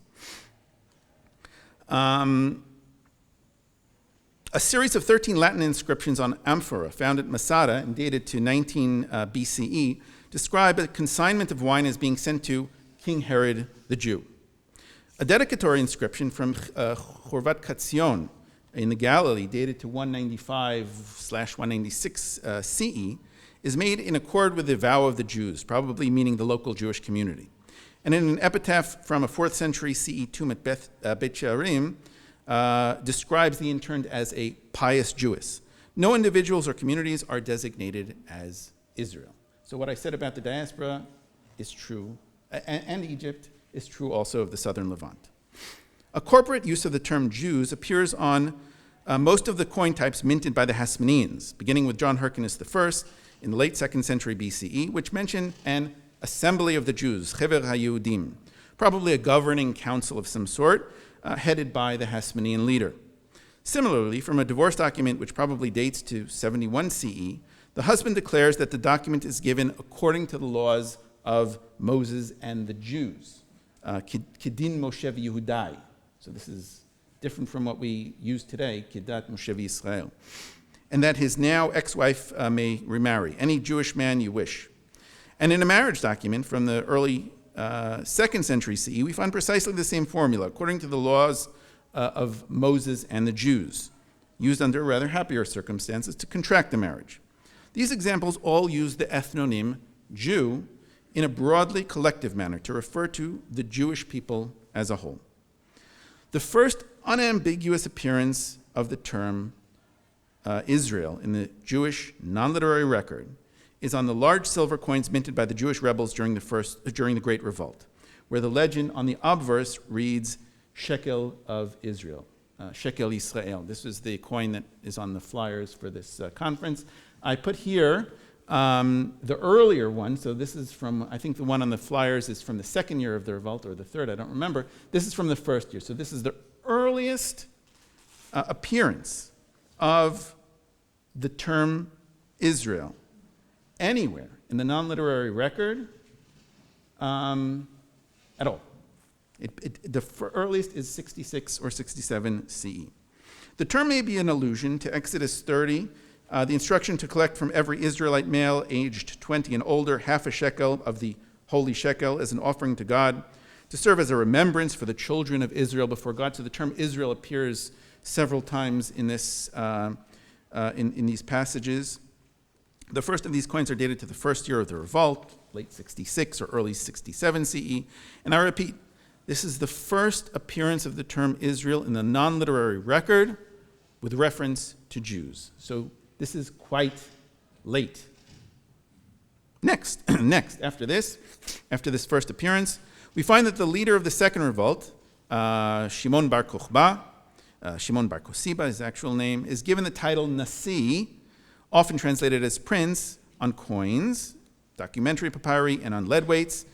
A series of 13 Latin inscriptions on amphora found at Masada and dated to 19 BCE describe a consignment of wine as being sent to King Herod the Jew. A dedicatory inscription from Chorvat Katzion in the Galilee, dated to 195/196 CE, is made in accord with the vow of the Jews, probably meaning the local Jewish community. And in an epitaph from a 4th century CE tomb at Beth She'arim, describes the interned as a pious Jewess. No individuals or communities are designated as Israel. So what I said about the diaspora is true, and Egypt is true also of the southern Levant. A corporate use of the term Jews appears on most of the coin types minted by the Hasmoneans, beginning with John Hyrcanus I in the late 2nd century BCE, which mention an assembly of the Jews, Chever HaYehudim, probably a governing council of some sort, headed by the Hasmonean leader. Similarly, from a divorce document which probably dates to 71 CE, the husband declares that the document is given according to the laws of Moses and the Jews. Kedin Moshe v'Yehudai. So this is different from what we use today, Kedat Moshe v'Yisrael. And that his now ex-wife may remarry any Jewish man you wish. And in a marriage document from the early 2nd century CE, we find precisely the same formula, according to the laws of Moses and the Jews, used under rather happier circumstances to contract the marriage. These examples all use the ethnonym Jew in a broadly collective manner to refer to the Jewish people as a whole. The first unambiguous appearance of the term Israel in the Jewish non-literary record is on the large silver coins minted by the Jewish rebels during the Great Revolt, where the legend on the obverse reads Shekel of Israel, Shekel Israel. This is the coin that is on the flyers for this conference. I put here the earlier one, so this is from, I think the one on the flyers is from the 2nd year of the revolt, or the 3rd, I don't remember. This is from the 1st year, so this is the earliest appearance of the term Israel anywhere in the non-literary record at all. The earliest is 66 or 67 CE. The term may be an allusion to Exodus 30, the instruction to collect from every Israelite male aged 20 and older half a shekel of the holy shekel as an offering to God, to serve as a remembrance for the children of Israel before God. So the term Israel appears several times in this in these passages. The first of these coins are dated to the 1st year of the revolt, late 66 or early 67 CE. And I repeat, this is the first appearance of the term Israel in the non-literary record with reference to Jews. So this is quite late. Next, after this first appearance, we find that the leader of the second revolt, Shimon bar Kokhba, Shimon bar Kosiba, his actual name, is given the title Nasi, often translated as prince, on coins, documentary papyri, and on lead weights,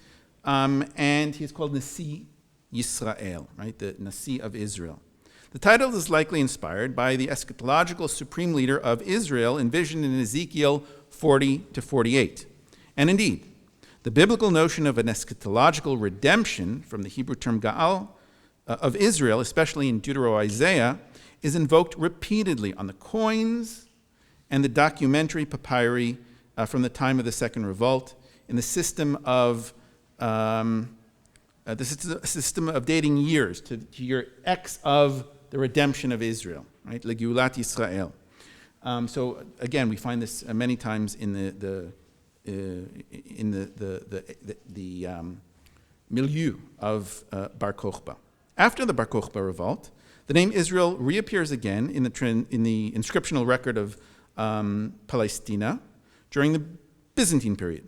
and he's called Nasi Yisrael, right, the Nasi of Israel. The title is likely inspired by the eschatological supreme leader of Israel envisioned in Ezekiel 40 to 48. And indeed, the biblical notion of an eschatological redemption from the Hebrew term Gaal of Israel, especially in Deutero-Isaiah, is invoked repeatedly on the coins and the documentary papyri from the time of the Second Revolt in the system of dating years to year X of the redemption of Israel, right? Legulat Yisrael. So again, we find this many times in in the milieu of Bar Kokhba. After the Bar Kokhba revolt, the name Israel reappears again in the inscriptional record of Palestina during the Byzantine period.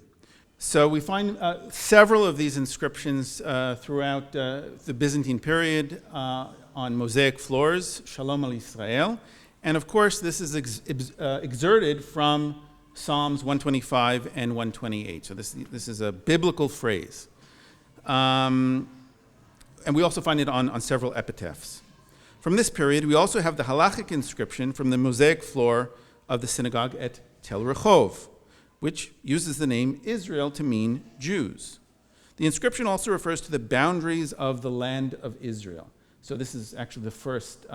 So we find several of these inscriptions throughout the Byzantine period on mosaic floors, Shalom al Israel. And of course, this is exerted from Psalms 125 and 128. So this is a biblical phrase. And we also find it on several epitaphs. From this period, we also have the halachic inscription from the mosaic floor of the synagogue at Tel Rehov, which uses the name Israel to mean Jews. The inscription also refers to the boundaries of the land of Israel. So this is actually the first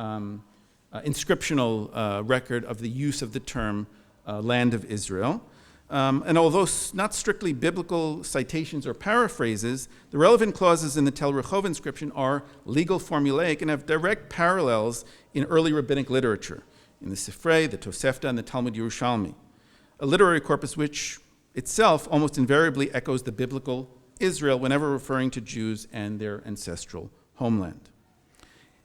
inscriptional record of the use of the term land of Israel. And although not strictly biblical citations or paraphrases, the relevant clauses in the Tel Rehov inscription are legal formulaic and have direct parallels in early rabbinic literature, in the Sifrei, the Tosefta, and the Talmud Yerushalmi, a literary corpus which itself almost invariably echoes the biblical Israel whenever referring to Jews and their ancestral homeland.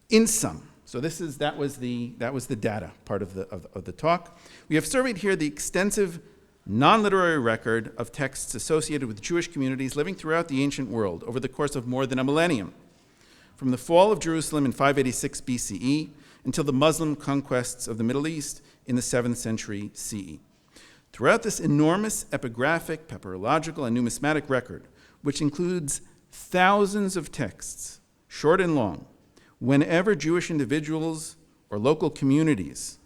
In sum, so that was the data part of the talk. We have surveyed here the extensive non-literary record of texts associated with Jewish communities living throughout the ancient world over the course of more than a millennium, from the fall of Jerusalem in 586 BCE until the Muslim conquests of the Middle East in the 7th century CE. Throughout this enormous epigraphic, papyrological, and numismatic record, which includes thousands of texts, short and long, whenever Jewish individuals or local Jewish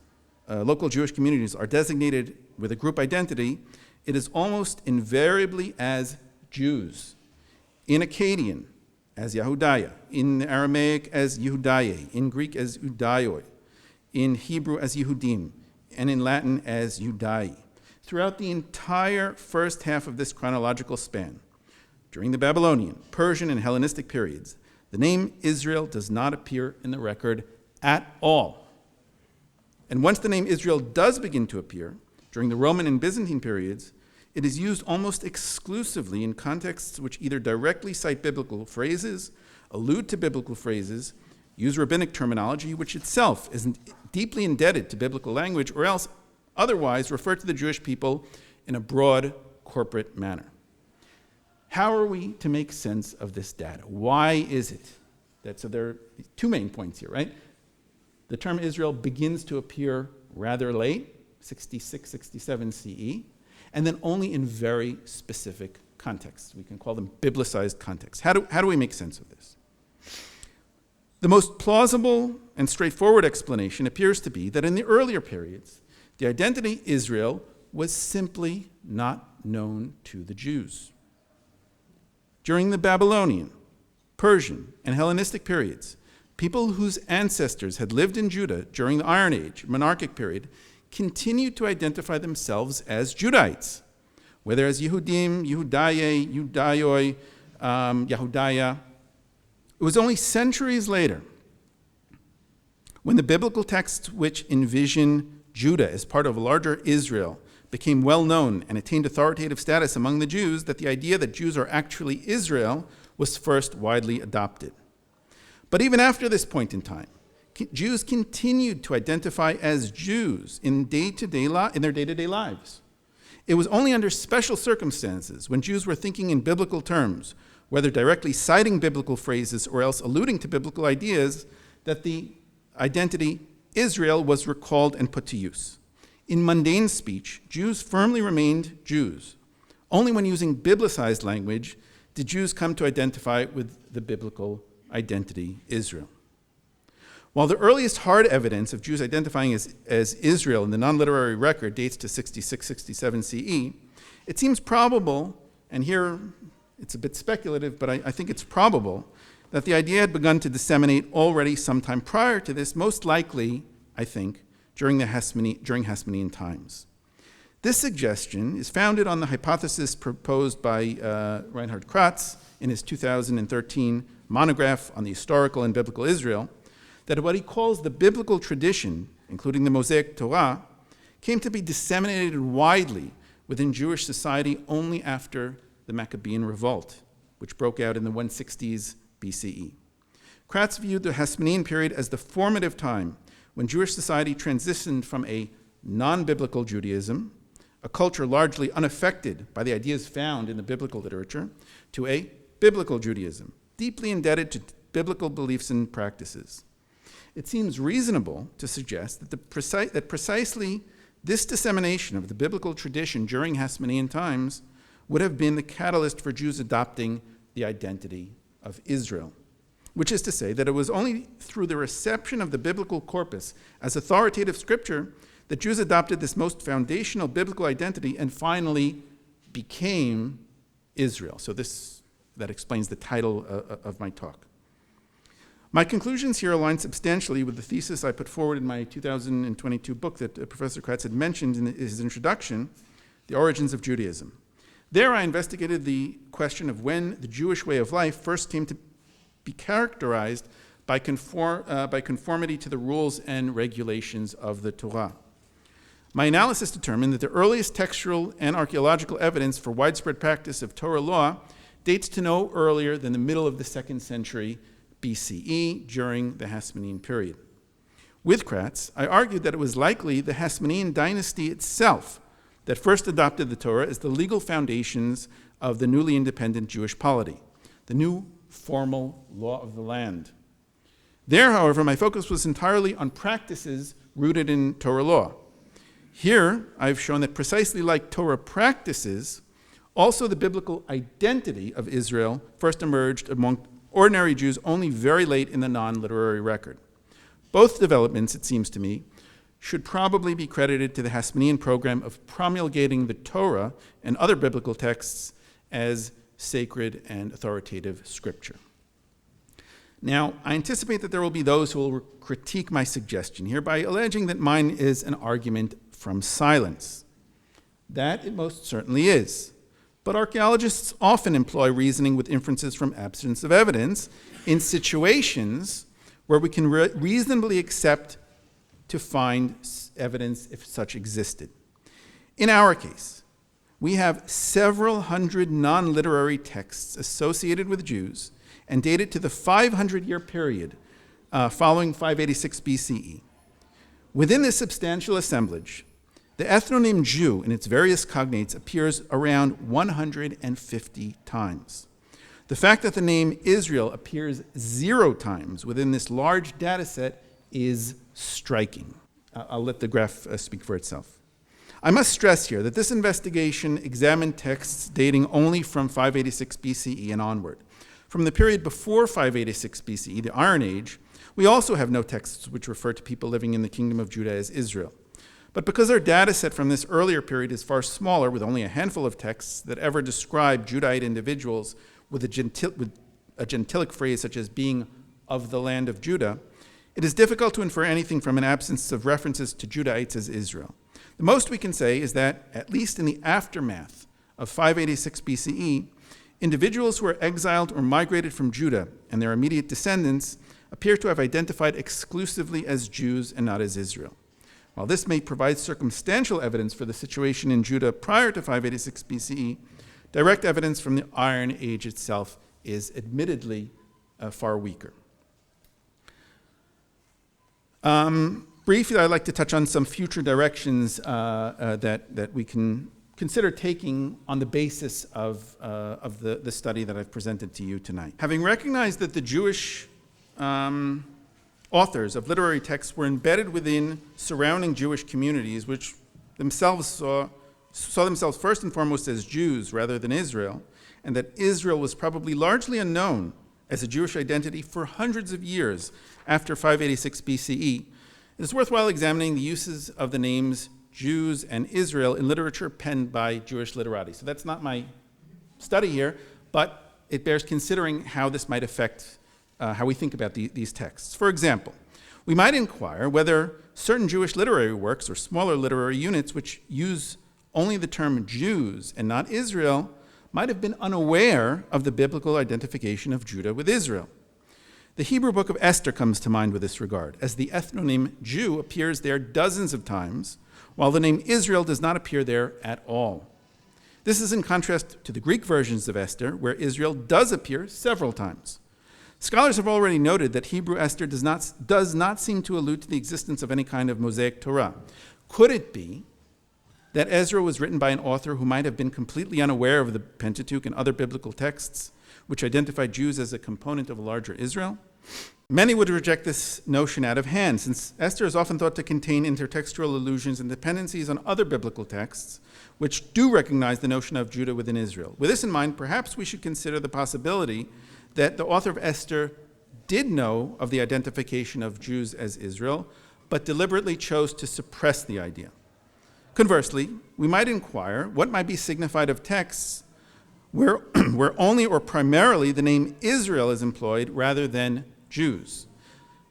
communities are designated with a group identity, it is almost invariably as Jews. In Akkadian, as Yehudaya. In Aramaic, as Yehudaye. In Greek, as Udaioi. In Hebrew, as Yehudim. And in Latin, as Judai. Throughout the entire first half of this chronological span, during the Babylonian, Persian, and Hellenistic periods, the name Israel does not appear in the record at all. And once the name Israel does begin to appear, during the Roman and Byzantine periods, it is used almost exclusively in contexts which either directly cite biblical phrases, allude to biblical phrases, use rabbinic terminology, which itself is deeply indebted to biblical language, or else otherwise refer to the Jewish people in a broad corporate manner. How are we to make sense of this data? Why is it so there are two main points here, right? The term Israel begins to appear rather late, 66, 67 CE, and then only in very specific contexts. We can call them biblicized contexts. How do we make sense of this? The most plausible and straightforward explanation appears to be that in the earlier periods, the identity Israel was simply not known to the Jews. During the Babylonian, Persian, and Hellenistic periods, people whose ancestors had lived in Judah during the Iron Age, monarchic period, continued to identify themselves as Judahites, whether as Yehudim, Yehudaye, Yudaioi, Yehudaya. It was only centuries later, when the biblical texts which envision Judah as part of a larger Israel became well known and attained authoritative status among the Jews, that the idea that Jews are actually Israel was first widely adopted. But even after this point in time, Jews continued to identify as Jews in their day-to-day lives. It was only under special circumstances, when Jews were thinking in biblical terms, whether directly citing biblical phrases or else alluding to biblical ideas, that the identity Israel was recalled and put to use. In mundane speech, Jews firmly remained Jews. Only when using biblicized language did Jews come to identify with the biblical identity Israel. While the earliest hard evidence of Jews identifying as Israel in the non-literary record dates to 66, 67 CE, it seems probable, and here it's a bit speculative, but I think it's probable, that the idea had begun to disseminate already sometime prior to this, most likely, I think, during Hasmonean times. This suggestion is founded on the hypothesis proposed by Reinhard Kratz in his 2013 monograph on the historical and biblical Israel, that what he calls the biblical tradition, including the Mosaic Torah, came to be disseminated widely within Jewish society only after the Maccabean revolt, which broke out in the 160s BCE. Kratz viewed the Hasmonean period as the formative time when Jewish society transitioned from a non-biblical Judaism, a culture largely unaffected by the ideas found in the biblical literature, to a biblical Judaism, deeply indebted to biblical beliefs and practices. It seems reasonable to suggest that precisely this dissemination of the biblical tradition during Hasmonean times would have been the catalyst for Jews adopting the identity of Israel, which is to say that it was only through the reception of the biblical corpus as authoritative scripture that Jews adopted this most foundational biblical identity and finally became Israel. So that explains the title of my talk. My conclusions here align substantially with the thesis I put forward in my 2022 book that Professor Kratz had mentioned in his introduction, The Origins of Judaism. There I investigated the question of when the Jewish way of life first came to be characterized by conformity to the rules and regulations of the Torah. My analysis determined that the earliest textual and archaeological evidence for widespread practice of Torah law dates to no earlier than the middle of the 2nd century BCE during the Hasmonean period. With Kratz, I argued that it was likely the Hasmonean dynasty itself that first adopted the Torah as the legal foundations of the newly independent Jewish polity, the new formal law of the land. There, however, my focus was entirely on practices rooted in Torah law. Here, I've shown that precisely like Torah practices, also the biblical identity of Israel first emerged among ordinary Jews only very late in the non-literary record. Both developments, it seems to me, should probably be credited to the Hasmonean program of promulgating the Torah and other biblical texts as sacred and authoritative scripture. Now, I anticipate that there will be those who will critique my suggestion here by alleging that mine is an argument from silence. That it most certainly is. But archaeologists often employ reasoning with inferences from absence of evidence in situations where we can reasonably accept to find evidence if such existed. In our case, we have several hundred non-literary texts associated with Jews and dated to the 500-year period following 586 BCE. Within this substantial assemblage, the ethnonym Jew in its various cognates appears around 150 times. The fact that the name Israel appears 0 times within this large data set is striking. I'll let the graph speak for itself. I must stress here that this investigation examined texts dating only from 586 BCE and onward. From the period before 586 BCE, the Iron Age, we also have no texts which refer to people living in the kingdom of Judah as Israel. But because our data set from this earlier period is far smaller, with only a handful of texts that ever describe Judahite individuals with a gentilic phrase such as being of the land of Judah, it is difficult to infer anything from an absence of references to Judahites as Israel. The most we can say is that, at least in the aftermath of 586 BCE, individuals who were exiled or migrated from Judah and their immediate descendants appear to have identified exclusively as Jews and not as Israel. While this may provide circumstantial evidence for the situation in Judah prior to 586 BCE, direct evidence from the Iron Age itself is admittedly far weaker. Briefly, I'd like to touch on some future directions that we can consider taking on the basis of the study that I've presented to you tonight. Having recognized that the Jewish authors of literary texts were embedded within surrounding Jewish communities, which themselves saw themselves first and foremost as Jews rather than Israel, and that Israel was probably largely unknown as a Jewish identity for hundreds of years after 586 BCE, it is worthwhile examining the uses of the names Jews and Israel in literature penned by Jewish literati. So that's not my study here, but it bears considering how this might affect how we think about these texts. For example, we might inquire whether certain Jewish literary works or smaller literary units which use only the term Jews and not Israel might have been unaware of the biblical identification of Judah with Israel. The Hebrew book of Esther comes to mind with this regard, as the ethnonym Jew appears there dozens of times, while the name Israel does not appear there at all. This is in contrast to the Greek versions of Esther, where Israel does appear several times. Scholars have already noted that Hebrew Esther does not seem to allude to the existence of any kind of Mosaic Torah. Could it be that Ezra was written by an author who might have been completely unaware of the Pentateuch and other biblical texts which identified Jews as a component of a larger Israel? Many would reject this notion out of hand, since Esther is often thought to contain intertextual allusions and dependencies on other biblical texts, which do recognize the notion of Judah within Israel. With this in mind, perhaps we should consider the possibility that the author of Esther did know of the identification of Jews as Israel, but deliberately chose to suppress the idea. Conversely, we might inquire what might be signified of texts where only or primarily the name Israel is employed rather than Jews.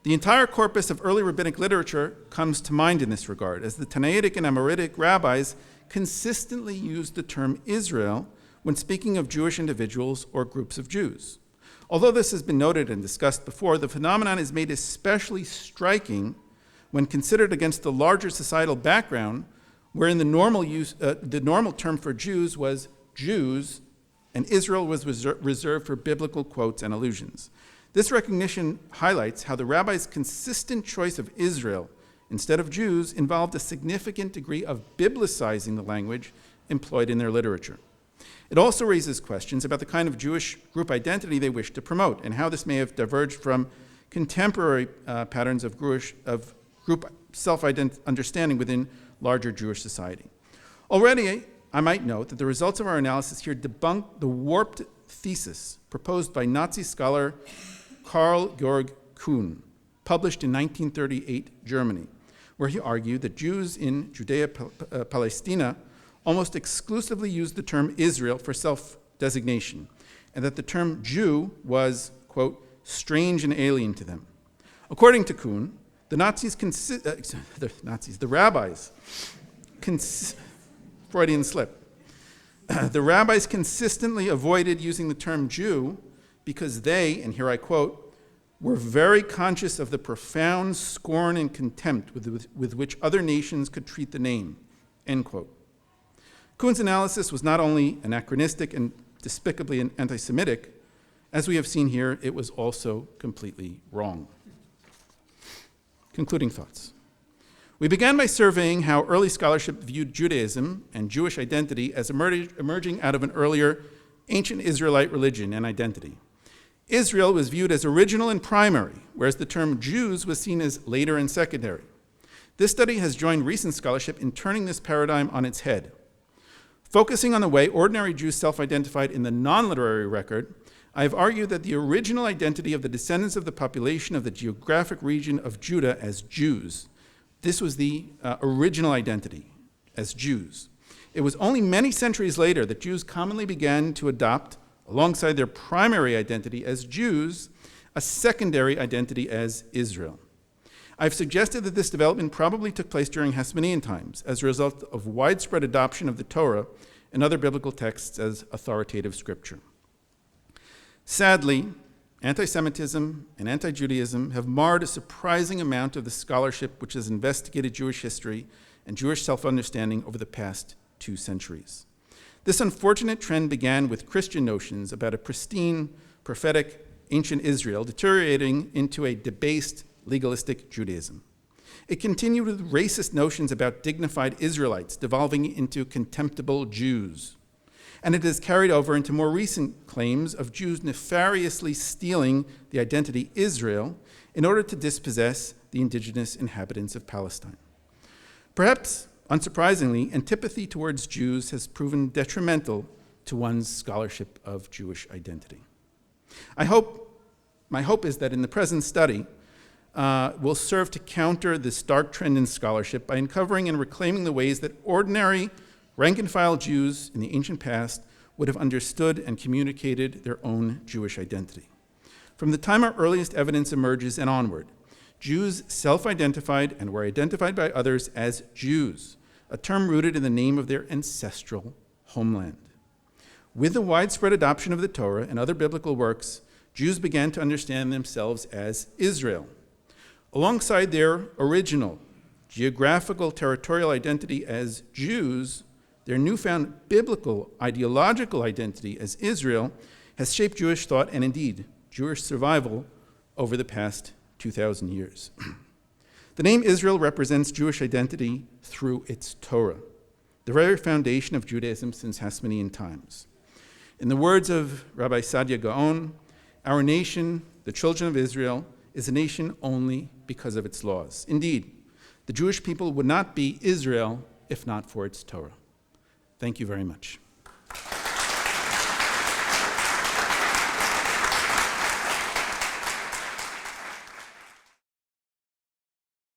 The entire corpus of early rabbinic literature comes to mind in this regard, as the Tannaitic and Amoritic rabbis consistently used the term Israel when speaking of Jewish individuals or groups of Jews. Although this has been noted and discussed before, the phenomenon is made especially striking when considered against the larger societal background, wherein the normal term for Jews was Jews, and Israel was reserved for biblical quotes and allusions. This recognition highlights how the rabbis' consistent choice of Israel instead of Jews involved a significant degree of biblicizing the language employed in their literature. It also raises questions about the kind of Jewish group identity they wish to promote and how this may have diverged from contemporary patterns of group self-understanding within larger Jewish society. Already, I might note that the results of our analysis here debunk the warped thesis proposed by Nazi scholar Karl Georg Kuhn, published in 1938 Germany, where he argued that Jews in Judea Palestina almost exclusively used the term Israel for self-designation, and that the term Jew was, quote, strange and alien to them. According to Kuhn, the rabbis, Freudian slip, the rabbis consistently avoided using the term Jew because they, and here I quote, were very conscious of the profound scorn and contempt with which other nations could treat the name, end quote. Kuhn's analysis was not only anachronistic and despicably anti-Semitic, as we have seen here, it was also completely wrong. Concluding thoughts. We began by surveying how early scholarship viewed Judaism and Jewish identity as emerging out of an earlier ancient Israelite religion and identity. Israel was viewed as original and primary, whereas the term Jews was seen as later and secondary. This study has joined recent scholarship in turning this paradigm on its head. Focusing on the way ordinary Jews self-identified in the non-literary record, I have argued that the original identity of the descendants of the population of the geographic region of Judah as Jews, this was the original identity as Jews. It was only many centuries later that Jews commonly began to adopt, alongside their primary identity as Jews, a secondary identity as Israel. I've suggested that this development probably took place during Hasmonean times as a result of widespread adoption of the Torah and other biblical texts as authoritative scripture. Sadly, anti-Semitism and anti-Judaism have marred a surprising amount of the scholarship which has investigated Jewish history and Jewish self-understanding over the past 2 centuries. This unfortunate trend began with Christian notions about a pristine, prophetic, ancient Israel deteriorating into a debased, legalistic Judaism. It continued with racist notions about dignified Israelites devolving into contemptible Jews. And it has carried over into more recent claims of Jews nefariously stealing the identity Israel in order to dispossess the indigenous inhabitants of Palestine. Perhaps, unsurprisingly, antipathy towards Jews has proven detrimental to one's scholarship of Jewish identity. My hope is that in the present study, will serve to counter this dark trend in scholarship by uncovering and reclaiming the ways that ordinary rank-and-file Jews in the ancient past would have understood and communicated their own Jewish identity. From the time our earliest evidence emerges and onward, Jews self-identified and were identified by others as Jews, a term rooted in the name of their ancestral homeland. With the widespread adoption of the Torah and other biblical works, Jews began to understand themselves as Israel. Alongside their original geographical territorial identity as Jews, Their newfound biblical ideological identity as Israel has shaped Jewish thought and indeed Jewish survival over the past 2,000 years. The name Israel represents Jewish identity through its Torah, the very foundation of Judaism since Hasmonean times. In the words of Rabbi Sadia Gaon, our nation, the children of Israel, is a nation only because of its laws. Indeed, the Jewish people would not be Israel if not for its Torah. Thank you very much.